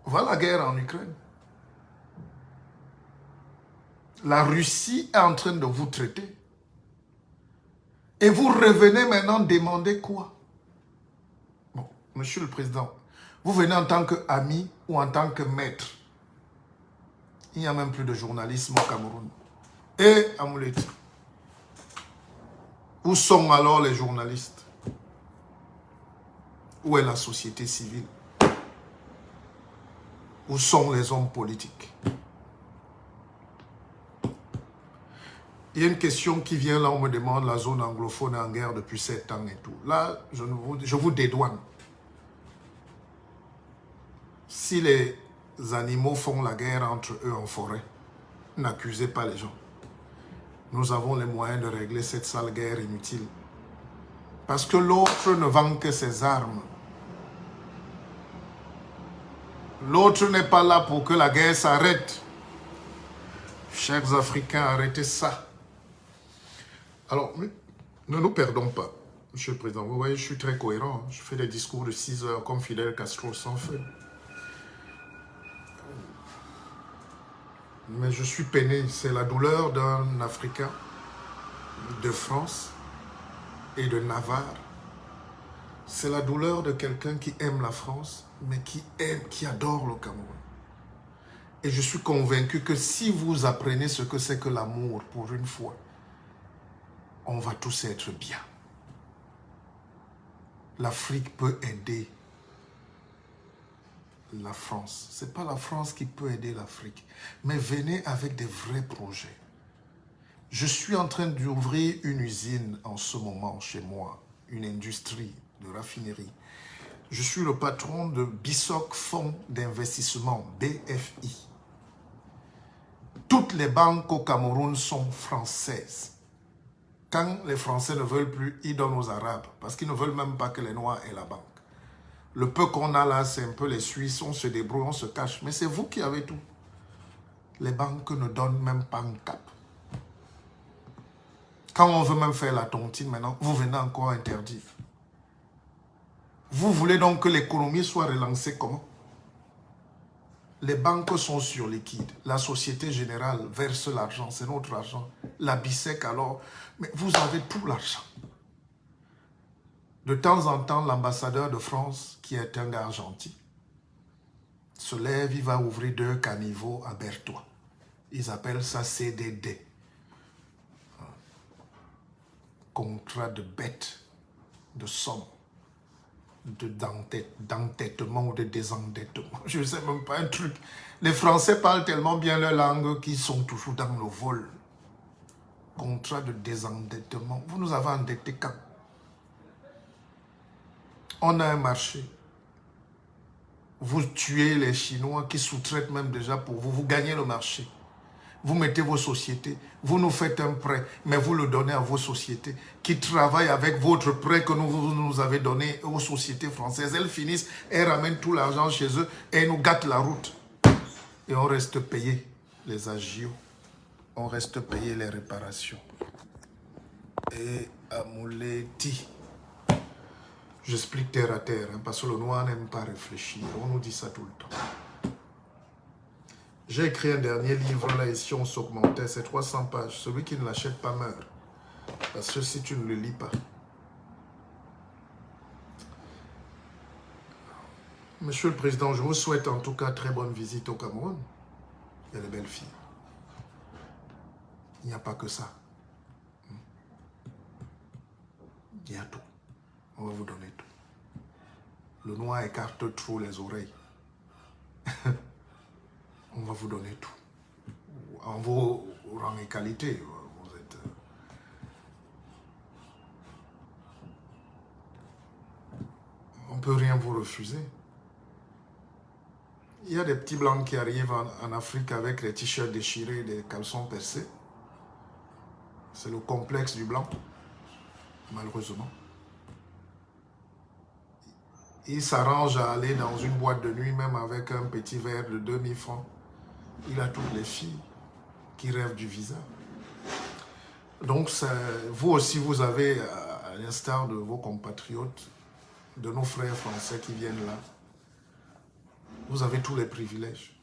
Voilà la guerre en Ukraine. La Russie est en train de vous traiter. Et vous revenez maintenant demander quoi? Bon, Monsieur le Président, vous venez en tant qu'ami ou en tant que maître. Il n'y a même plus de journalisme au Cameroun. Et Amouleti, où sont alors les journalistes? Où est la société civile? Où sont les hommes politiques? Il y a une question qui vient là, on me demande la zone anglophone en guerre depuis 7 ans et tout. Là, je vous dédouane. Si les animaux font la guerre entre eux en forêt, n'accusez pas les gens. Nous avons les moyens de régler cette sale guerre inutile. Parce que l'autre ne vend que ses armes. L'autre n'est pas là pour que la guerre s'arrête. Chers Africains, arrêtez ça. Alors, ne nous perdons pas, Monsieur le Président. Vous voyez, je suis très cohérent. Je fais des discours de 6 heures comme Fidel Castro sans feu. Mais je suis peiné. C'est la douleur d'un Africain de France et de Navarre. C'est la douleur de quelqu'un qui aime la France, mais qui adore le Cameroun. Et je suis convaincu que si vous apprenez ce que c'est que l'amour pour une fois, on va tous être bien. L'Afrique peut aider la France. Ce n'est pas la France qui peut aider l'Afrique. Mais venez avec des vrais projets. Je suis en train d'ouvrir une usine en ce moment chez moi, une industrie de raffinerie. Je suis le patron de Bissoc Fonds d'investissement, BFI. Toutes les banques au Cameroun sont françaises. Quand les Français ne veulent plus, ils donnent aux Arabes. Parce qu'ils ne veulent même pas que les Noirs aient la banque. Le peu qu'on a là, c'est un peu les Suisses. On se débrouille, on se cache. Mais c'est vous qui avez tout. Les banques ne donnent même pas un cap. Quand on veut même faire la tontine maintenant, vous venez encore interdire. Vous voulez donc que l'économie soit relancée comment? Les banques sont sur liquide. La Société Générale verse l'argent, c'est notre argent. La BICEC alors, mais vous avez tout l'argent. De temps en temps, l'ambassadeur de France, qui est un gars gentil, se lève, il va ouvrir 2 caniveaux à Berthois. Ils appellent ça CDD. Contrat de bête, de somme, d'entêtement ou de désendettement. Je ne sais même pas un truc. Les Français parlent tellement bien leur langue qu'ils sont toujours dans le vol. Contrat de désendettement. Vous nous avez endettés quand? On a un marché. Vous tuez les Chinois qui sous-traitent même déjà pour vous. Vous gagnez le marché. Vous mettez vos sociétés. Vous nous faites un prêt, mais vous le donnez à vos sociétés qui travaillent avec votre prêt que vous nous avez donné aux sociétés françaises. Elles finissent, elles ramènent tout l'argent chez eux et nous gâtent la route. Et on reste payé les agios. On reste payé les réparations. Et Amouleti. J'explique terre à terre, hein, parce que le noir n'aime pas réfléchir. On nous dit ça tout le temps. J'ai écrit un dernier livre, là, et si on s'augmentait, c'est 300 pages. Celui qui ne l'achète pas meurt. Parce que si tu ne le lis pas. Monsieur le Président, je vous souhaite en tout cas très bonne visite au Cameroun. Il y a de belles filles. Il n'y a pas que ça. Il y a tout. On va vous donner tout. Le noir écarte trop les oreilles. On va vous donner tout. En vos rangs et qualités, vous êtes... On ne peut rien vous refuser. Il y a des petits blancs qui arrivent en Afrique avec les t-shirts déchirés et des caleçons percés. C'est le complexe du blanc, malheureusement. Il s'arrange à aller dans une boîte de nuit, même avec un petit verre de 2000 francs. Il a toutes les filles qui rêvent du visa. Donc, vous aussi, vous avez, à l'instar de vos compatriotes, de nos frères français qui viennent là, vous avez tous les privilèges.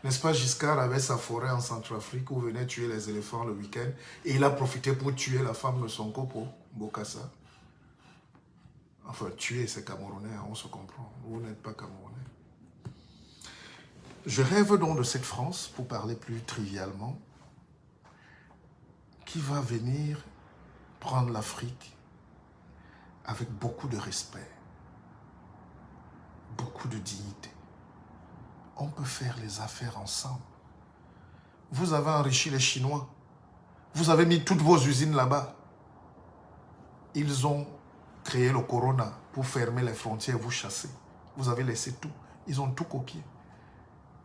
N'est-ce pas, Giscard avait sa forêt en Centrafrique où venait tuer les éléphants le week-end et il a profité pour tuer la femme de son copain, Bokassa. Enfin, tuer, c'est Camerounais, on se comprend. Vous n'êtes pas Camerounais. Je rêve donc de cette France, pour parler plus trivialement, qui va venir prendre l'Afrique avec beaucoup de respect, beaucoup de dignité. On peut faire les affaires ensemble. Vous avez enrichi les Chinois. Vous avez mis toutes vos usines là-bas. Ils ont créé le corona pour fermer les frontières, vous chasser. Vous avez laissé tout. Ils ont tout copié.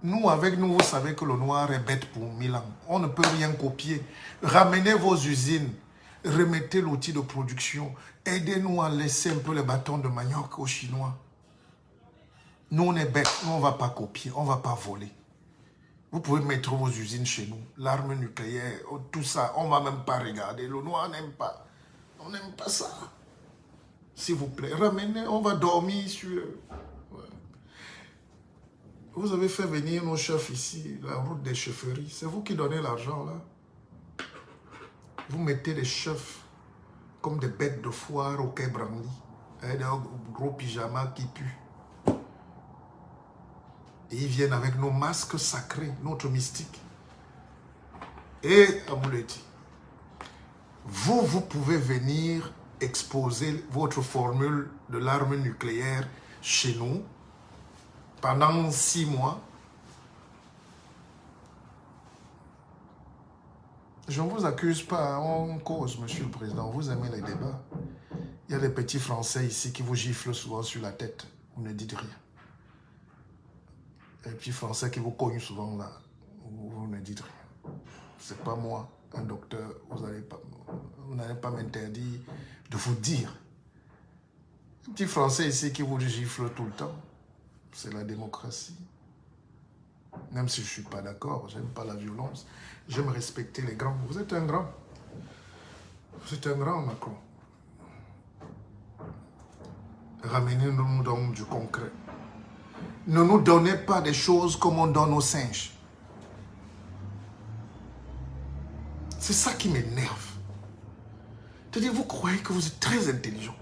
Nous, avec nous, vous savez que le noir est bête pour 1000 ans. On ne peut rien copier. Ramenez vos usines. Remettez l'outil de production. Aidez-nous à laisser un peu les bâtons de manioc aux Chinois. Nous, on est bêtes. Nous, on ne va pas copier. On ne va pas voler. Vous pouvez mettre vos usines chez nous. L'arme nucléaire, tout ça, on ne va même pas regarder. Le noir n'aime pas. On n'aime pas ça. S'il vous plaît, ramenez, on va dormir sur... Ouais. Vous avez fait venir nos chefs ici, la route des chefferies. C'est vous qui donnez l'argent, là. Vous mettez les chefs comme des bêtes de foire au Quai Branly, avec des gros pyjamas qui puent. Et ils viennent avec nos masques sacrés, notre mystique. Et Amouleti, vous pouvez venir exposer votre formule de l'arme nucléaire chez nous pendant 6 mois. Je ne vous accuse pas, on cause, Monsieur le Président. Vous aimez les débats. Il y a des petits Français ici qui vous giflent souvent sur la tête. Vous ne dites rien. Les petits Français qui vous cognent souvent là. Vous ne dites rien. C'est pas moi, un docteur. Vous n'allez pas m'interdire de vous dire. Les petits Français ici qui vous giflent tout le temps. C'est la démocratie. Même si je ne suis pas d'accord, je n'aime pas la violence. J'aime respecter les grands. Vous êtes un grand. Vous êtes un grand, Macron. Ramenez-nous donc du concret. Ne nous donnez pas des choses comme on donne aux singes. C'est ça qui m'énerve. C'est-à-dire, vous croyez que vous êtes très intelligent.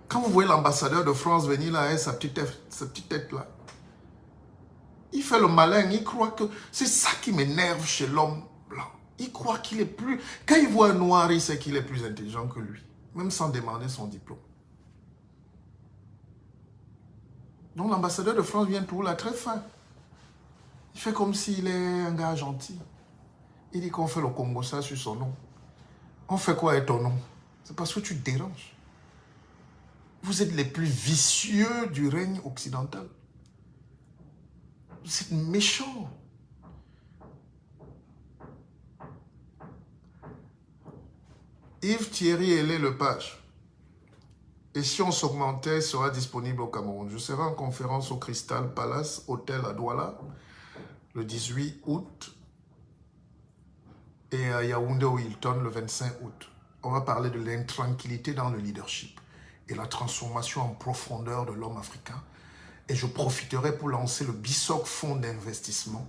Quand vous voyez l'ambassadeur de France venir là avec sa petite tête là, il fait le malin, il croit que... C'est ça qui m'énerve chez l'homme blanc. Il croit qu'il est plus... Quand il voit un noir, il sait qu'il est plus intelligent que lui. Même sans demander son diplôme. Donc l'ambassadeur de France vient tout là, très fin. Il fait comme s'il est un gars gentil. Il dit qu'on fait le Congo ça sur son nom. On fait quoi avec ton nom? C'est parce que tu déranges. Vous êtes les plus vicieux du règne occidental. Vous êtes méchants. Yves Thierry Hélé Lepage. Et si on s'augmentait, sera disponible au Cameroun. Je serai en conférence au Crystal Palace, hôtel à Douala, le 18 août. Et à Yaoundé au Hilton, le 25 août. On va parler de l'intranquillité dans le leadership et la transformation en profondeur de l'homme africain. Et je profiterai pour lancer le BISOC Fonds d'investissement.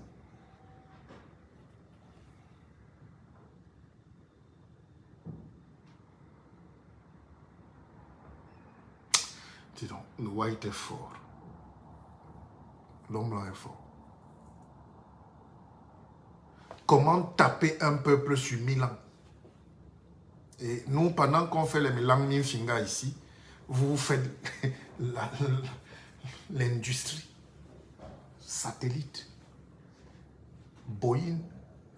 Dis donc, le white est fort. L'homme blanc est fort. Comment taper un peuple sur 1000 ans? Et nous, pendant qu'on fait les Milang Finga ici, vous faites l'industrie. Satellite. Boeing,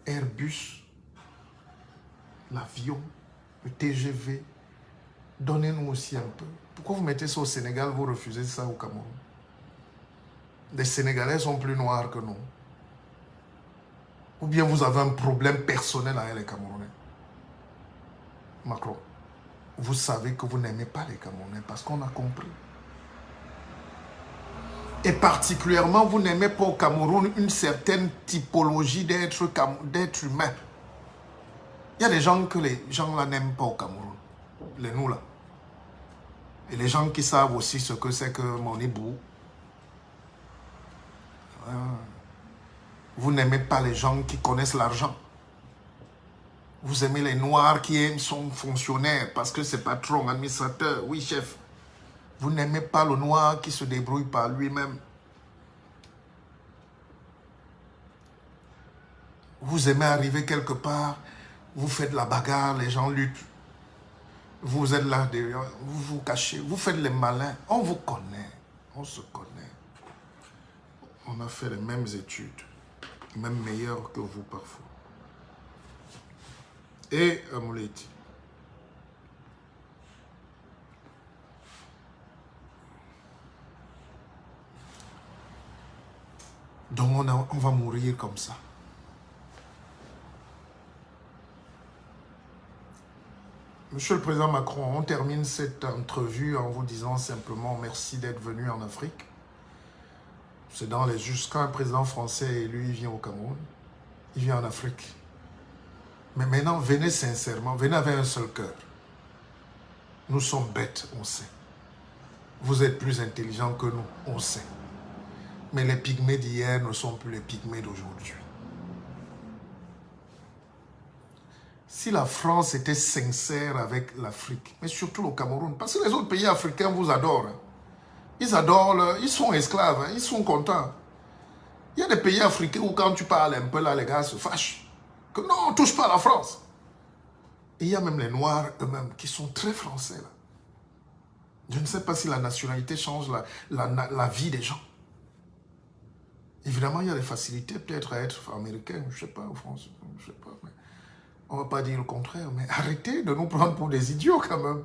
Airbus, l'avion, le TGV. Donnez-nous aussi un peu. Pourquoi vous mettez ça au Sénégal, vous refusez ça au Cameroun? Les Sénégalais sont plus noirs que nous. Ou bien vous avez un problème personnel avec les Camerounais. Macron, vous savez que vous n'aimez pas les Camerounais parce qu'on a compris. Et particulièrement, vous n'aimez pas au Cameroun une certaine typologie d'être humain. Il y a des gens que les gens là n'aiment pas au Cameroun. Les nous là. Et les gens qui savent aussi ce que c'est que mon hibou. Vous n'aimez pas les gens qui connaissent l'argent. Vous aimez les noirs qui sont fonctionnaires parce que c'est patron, administrateur, oui chef. Vous n'aimez pas le noir qui se débrouille par lui-même. Vous aimez arriver quelque part, vous faites la bagarre, les gens luttent. Vous êtes là, vous vous cachez, vous faites les malins. On vous connaît, on se connaît. On a fait les mêmes études, même meilleures que vous parfois. Et Amouleti. Donc on va mourir comme ça. Monsieur le Président Macron, on termine cette entrevue en vous disant simplement merci d'être venu en Afrique. C'est dans les jusqu'à un président français élu, il vient au Cameroun, il vient en Afrique. Mais maintenant, venez sincèrement, venez avec un seul cœur. Nous sommes bêtes, on sait. Vous êtes plus intelligents que nous, on sait. Mais les pygmées d'hier ne sont plus les pygmées d'aujourd'hui. Si la France était sincère avec l'Afrique, mais surtout le Cameroun, parce que les autres pays africains vous adorent. Ils adorent, ils sont esclaves, ils sont contents. Il y a des pays africains où quand tu parles un peu là, les gars se fâchent. Que non, on ne touche pas à la France. Et il y a même les Noirs eux-mêmes qui sont très français. Là. Je ne sais pas si la nationalité change la vie des gens. Évidemment, il y a des facilités peut-être à être américain, je ne sais pas, en France, je ne sais pas. Mais on ne va pas dire le contraire, mais arrêtez de nous prendre pour des idiots quand même.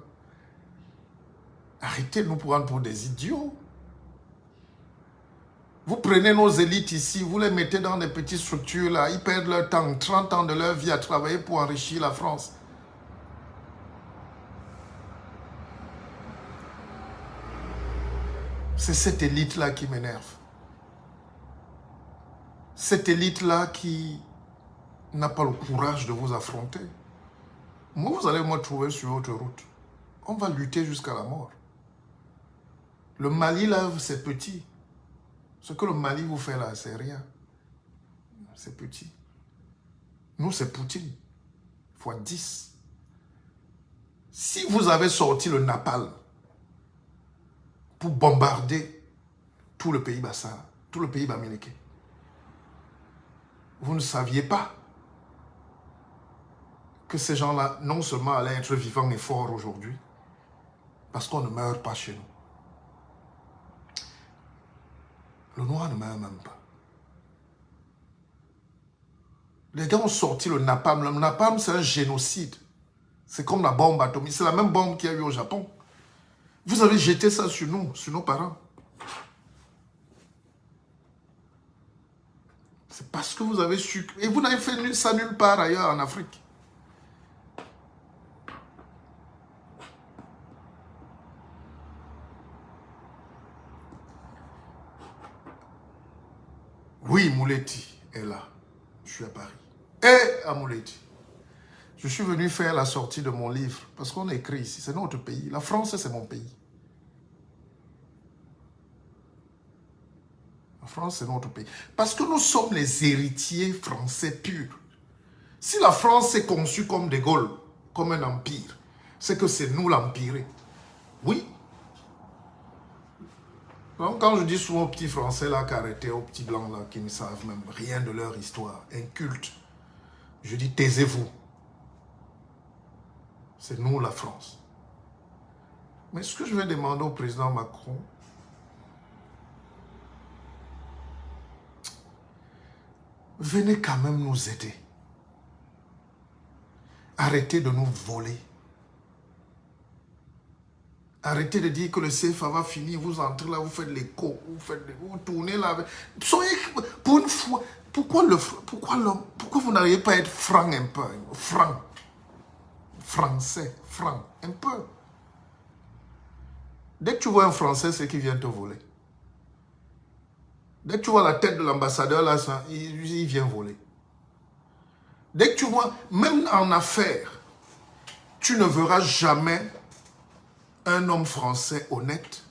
Arrêtez de nous prendre pour des idiots. Vous prenez nos élites ici, vous les mettez dans des petites structures là, ils perdent leur temps, 30 ans de leur vie à travailler pour enrichir la France. C'est cette élite-là qui m'énerve. Cette élite-là qui n'a pas le courage de vous affronter. Moi, vous allez me trouver sur votre route. On va lutter jusqu'à la mort. Le Mali, là, c'est petit. Ce que le Mali vous fait là, c'est rien. C'est petit. Nous, c'est Poutine. Fois 10. Si vous avez sorti le napalm pour bombarder tout le pays Bassar, tout le pays Bamileke, vous ne saviez pas que ces gens-là, non seulement allaient être vivants et forts aujourd'hui, parce qu'on ne meurt pas chez nous. Le noir ne meurt même pas. Les gars ont sorti le napalm. Le napalm, c'est un génocide. C'est comme la bombe atomique. C'est la même bombe qu'il y a eu au Japon. Vous avez jeté ça sur nous, sur nos parents. C'est parce que vous avez su... Et vous n'avez fait ça nulle part ailleurs en Afrique. Oui, Mouleti est là. Je suis à Paris. Et à Mouleti. Je suis venu faire la sortie de mon livre. Parce qu'on écrit ici. C'est notre pays. La France, c'est mon pays. La France, c'est notre pays. Parce que nous sommes les héritiers français purs. Si la France est conçue comme De Gaulle, comme un empire, c'est que c'est nous l'empiré. Oui. Donc, quand je dis souvent aux petits Français là, qu'arrêtez, aux petits Blancs là, qui ne savent même rien de leur histoire, inculte, je dis taisez-vous. C'est nous la France. Mais ce que je vais demander au président Macron, venez quand même nous aider. Arrêtez de nous voler. Arrêtez de dire que le CFA va finir, vous entrez là, vous faites l'écho, vous tournez là. Soyez, pour une fois, pourquoi vous n'arrivez pas à être franc un peu? Franc. Français, franc, un peu. Dès que tu vois un Français, c'est qu'il vient te voler. Dès que tu vois la tête de l'ambassadeur là, il vient voler. Dès que tu vois, même en affaires, tu ne verras jamais un homme français honnête.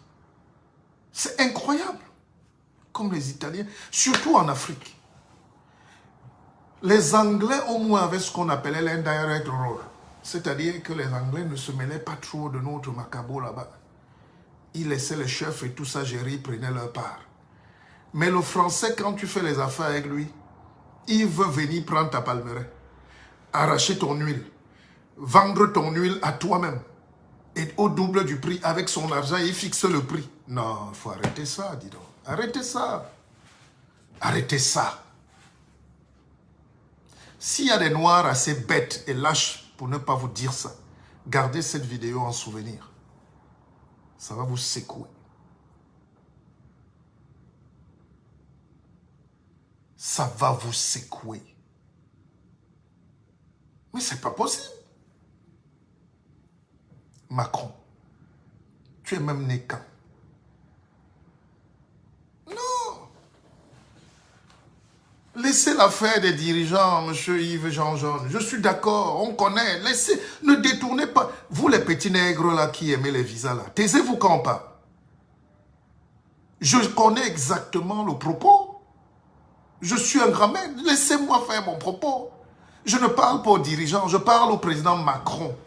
C'est incroyable. Comme les Italiens, surtout en Afrique. Les Anglais, au moins, avaient ce qu'on appelait l'indirect role. C'est-à-dire que les Anglais ne se mêlaient pas trop de notre macabo là-bas. Ils laissaient les chefs et tout ça gérer, ils prenaient leur part. Mais le Français, quand tu fais les affaires avec lui, il veut venir prendre ta palmeraie, arracher ton huile, vendre ton huile à toi-même. Et au double du prix, avec son argent, il fixe le prix. Non, il faut arrêter ça, dis donc. Arrêtez ça. Arrêtez ça. S'il y a des Noirs assez bêtes et lâches pour ne pas vous dire ça, gardez cette vidéo en souvenir. Ça va vous secouer. Ça va vous secouer. Mais c'est pas possible. Macron, tu es même né quand? Non. Laissez l'affaire des dirigeants, M. Yves Jean-Jean. Je suis d'accord, on connaît. Laissez, ne détournez pas. Vous les petits nègres là qui aimez les visas là, taisez-vous quand on parle. Je connais exactement le propos. Je suis un grand maître. Laissez-moi faire mon propos. Je ne parle pas aux dirigeants, je parle au président Macron.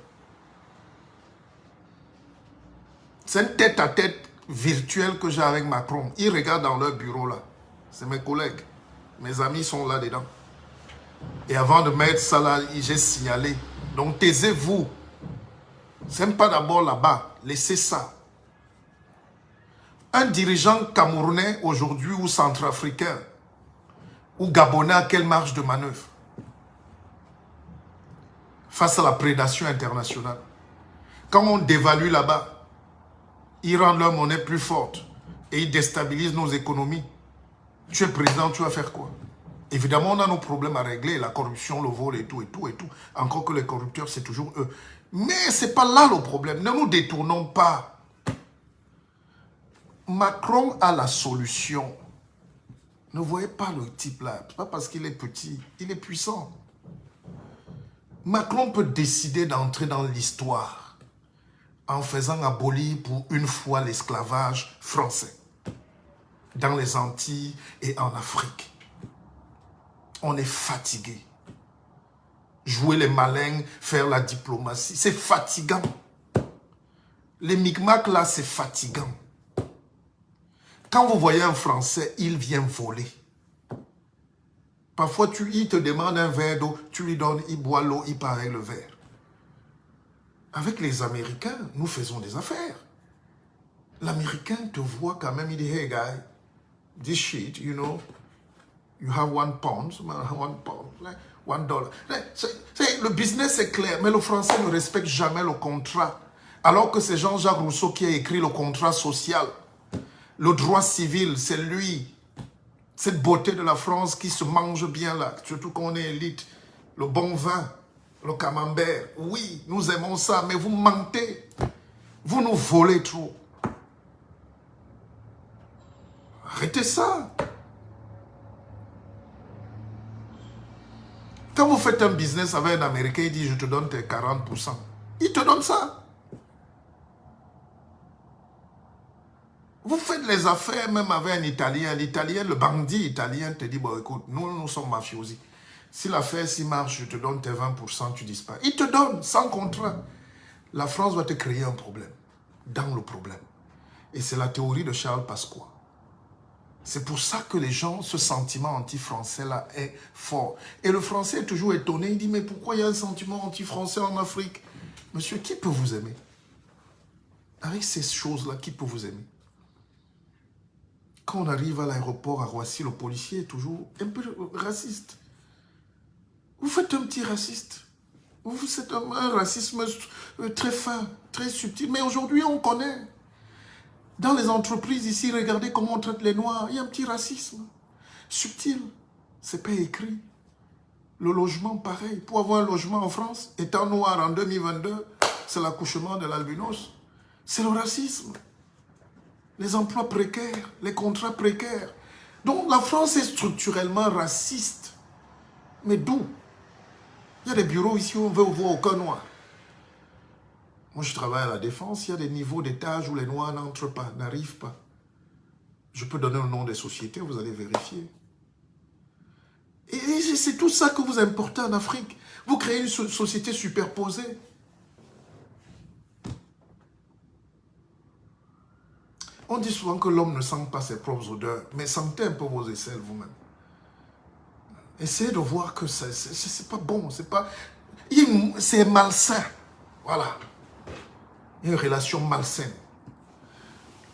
C'est un tête-à-tête virtuel que j'ai avec Macron. Ils regardent dans leur bureau là. C'est mes collègues. Mes amis sont là-dedans. Et avant de mettre ça là, j'ai signalé. Donc taisez-vous. Ce n'est pas d'abord là-bas. Laissez ça. Un dirigeant camerounais aujourd'hui ou centrafricain ou gabonais à quelle marge de manœuvre face à la prédation internationale? Quand on dévalue là-bas, ils rendent leur monnaie plus forte et ils déstabilisent nos économies. Tu es président, tu vas faire quoi? Évidemment, on a nos problèmes à régler, la corruption, le vol et tout, et tout, et tout. Encore que les corrupteurs, c'est toujours eux. Mais ce n'est pas là le problème. Ne nous détournons pas. Macron a la solution. Ne voyez pas le type là. Ce n'est pas parce qu'il est petit, il est puissant. Macron peut décider d'entrer dans l'histoire en faisant abolir pour une fois l'esclavage français dans les Antilles et en Afrique. On est fatigué. Jouer les malins, faire la diplomatie, c'est fatigant. Les micmacs là, c'est fatigant. Quand vous voyez un Français, il vient voler. Parfois, il te demande un verre d'eau, tu lui donnes, il boit l'eau, il part avec le verre. Avec les Américains, nous faisons des affaires. L'Américain te voit quand même, il dit, hey guy, this shit, you know, you have $1, $1. Le business est clair, mais le Français ne respecte jamais le contrat. Alors que c'est Jean-Jacques Rousseau qui a écrit le contrat social. Le droit civil, c'est lui. Cette beauté de la France qui se mange bien là, surtout qu'on est élite. Le bon vin, le camembert. Oui, nous aimons ça, mais vous mentez. Vous nous volez trop. Arrêtez ça. Quand vous faites un business avec un Américain, il dit, je te donne tes 40%. Il te donne ça. Vous faites les affaires même avec un Italien. L'Italien, le bandit italien te dit, bon écoute, nous sommes mafiosi. Si l'affaire s'y marche, je te donne tes 20%, tu disparais. Il te donne, sans contrat. La France va te créer un problème, dans le problème. Et c'est la théorie de Charles Pasqua. C'est pour ça que les gens, ce sentiment anti-français-là est fort. Et le Français est toujours étonné, il dit, mais pourquoi il y a un sentiment anti-français en Afrique? Monsieur, qui peut vous aimer? Avec ces choses-là, qui peut vous aimer? Quand on arrive à l'aéroport à Roissy, le policier est toujours un peu raciste. Vous faites un petit raciste. C'est un racisme très fin, très subtil. Mais aujourd'hui, on connaît. Dans les entreprises ici, regardez comment on traite les Noirs. Il y a un petit racisme subtil. C'est pas écrit. Le logement, pareil. Pour avoir un logement en France, étant noir en 2022, c'est l'accouchement de l'albinos. C'est le racisme. Les emplois précaires, les contrats précaires. Donc la France est structurellement raciste. Mais d'où? Il y a des bureaux ici où on ne veut voir aucun noir. Moi, je travaille à la Défense, il y a des niveaux d'étage où les noirs n'entrent pas, n'arrivent pas. Je peux donner le nom des sociétés, vous allez vérifier. Et c'est tout ça que vous importez en Afrique. Vous créez une société superposée. On dit souvent que l'homme ne sent pas ses propres odeurs, mais sentez un peu vos aisselles vous-même. Essayez de voir que c'est pas bon, c'est malsain. Voilà. Il y a une relation malsaine.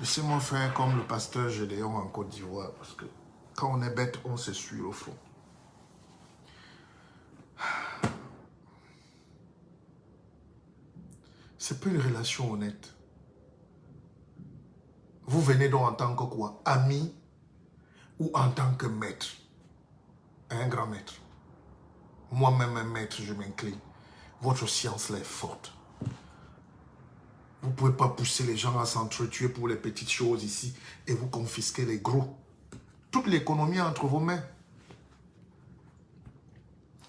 Laissez-moi faire comme le pasteur Gédéon en Côte d'Ivoire, parce que quand on est bête, on se suit au fond. C'est pas une relation honnête. Vous venez donc en tant que quoi? Ami ou en tant que maître? Un grand maître. Moi-même un maître, je m'incline. Votre science là est forte. Vous ne pouvez pas pousser les gens à s'entretuer pour les petites choses ici et vous confisquer les gros. Toute l'économie est entre vos mains.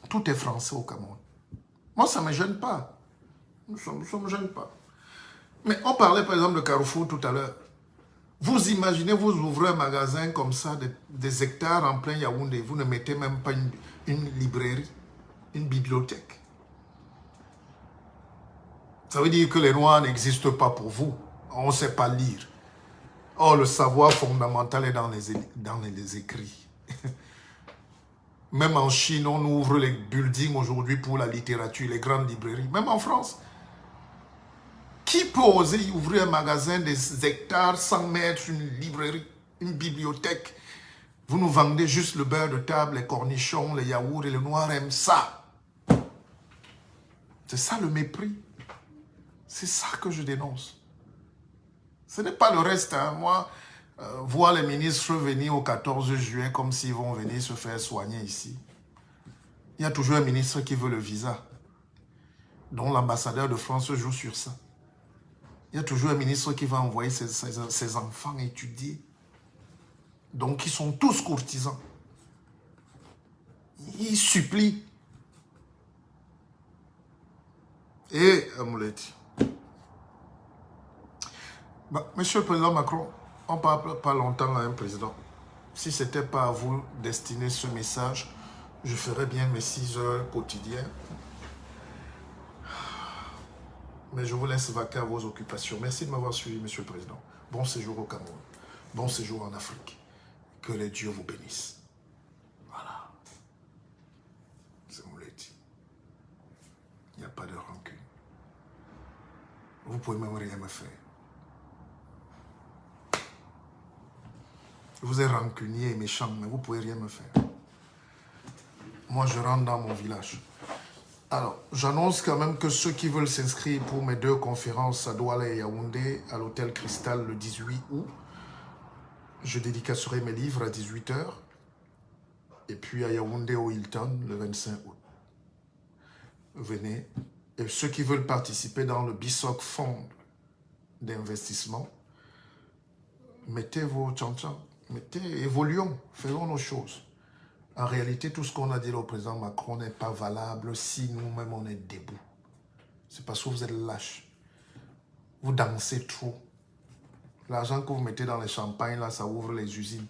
Tout est français au Cameroun. Moi, ça ne me gêne pas. Ça ne me gêne pas. Mais on parlait par exemple de Carrefour tout à l'heure. Vous imaginez, vous ouvrez un magasin comme ça, des hectares en plein Yaoundé. Vous ne mettez même pas une librairie, une bibliothèque. Ça veut dire que les Noirs n'existent pas pour vous. On ne sait pas lire. Or, le savoir fondamental est dans les écrits. Même en Chine, on ouvre les buildings aujourd'hui pour la littérature, les grandes librairies. Même en France. Qui peut oser ouvrir un magasin des hectares sans mettre une librairie, une bibliothèque? Vous nous vendez juste le beurre de table, les cornichons, les yaourts et les noirs aiment ça. C'est ça le mépris. C'est ça que je dénonce. Ce n'est pas le reste. Hein. Moi, voir les ministres venir au 14 juillet comme s'ils vont venir se faire soigner ici. Il y a toujours un ministre qui veut le visa, dont l'ambassadeur de France joue sur ça. Il y a toujours un ministre qui va envoyer ses enfants étudier. Donc, ils sont tous courtisans. Ils supplient. Et, Amouleti. Monsieur le Président Macron, on ne parle pas longtemps à un président. Si ce n'était pas à vous destiner ce message, je ferais bien mes 6 heures quotidiennes. Mais je vous laisse vaquer à vos occupations. Merci de m'avoir suivi, Monsieur le Président. Bon séjour au Cameroun. Bon séjour en Afrique. Que les dieux vous bénissent. Voilà. C'est mon dit. Il n'y a pas de rancune. Vous pouvez même rien me faire. Vous êtes rancunier et méchant, mais vous ne pouvez rien me faire. Moi, je rentre dans mon village. Alors, j'annonce quand même que ceux qui veulent s'inscrire pour mes 2 conférences à Douala et Yaoundé, à l'hôtel Cristal le 18 août, je dédicacerai mes livres à 18 h. Et puis à Yaoundé au Hilton le 25 août. Venez. Et ceux qui veulent participer dans le BISOC Fonds d'investissement, mettez vos tchan-tchan. Évoluons, faisons nos choses. En réalité, tout ce qu'on a dit au président Macron n'est pas valable si nous-mêmes on est debout. C'est parce que vous êtes lâches. Vous dansez trop. L'argent que vous mettez dans les champagnes, là, ça ouvre les usines.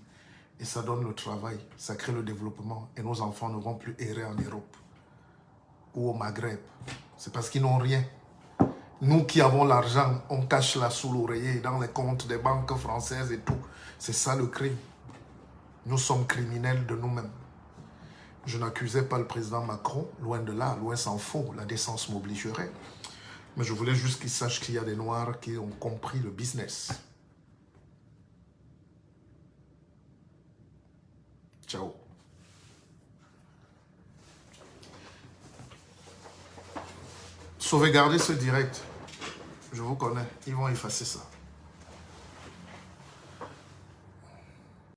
Et ça donne le travail, ça crée le développement. Et nos enfants ne vont plus errer en Europe ou au Maghreb. C'est parce qu'ils n'ont rien. Nous qui avons l'argent, on cache là sous l'oreiller, dans les comptes des banques françaises et tout. C'est ça le crime. Nous sommes criminels de nous-mêmes. Je n'accusais pas le président Macron, loin de là, loin s'en faut, la décence m'obligerait. Mais je voulais juste qu'il sache qu'il y a des Noirs qui ont compris le business. Ciao. Sauvegardez ce direct. Je vous connais, ils vont effacer ça.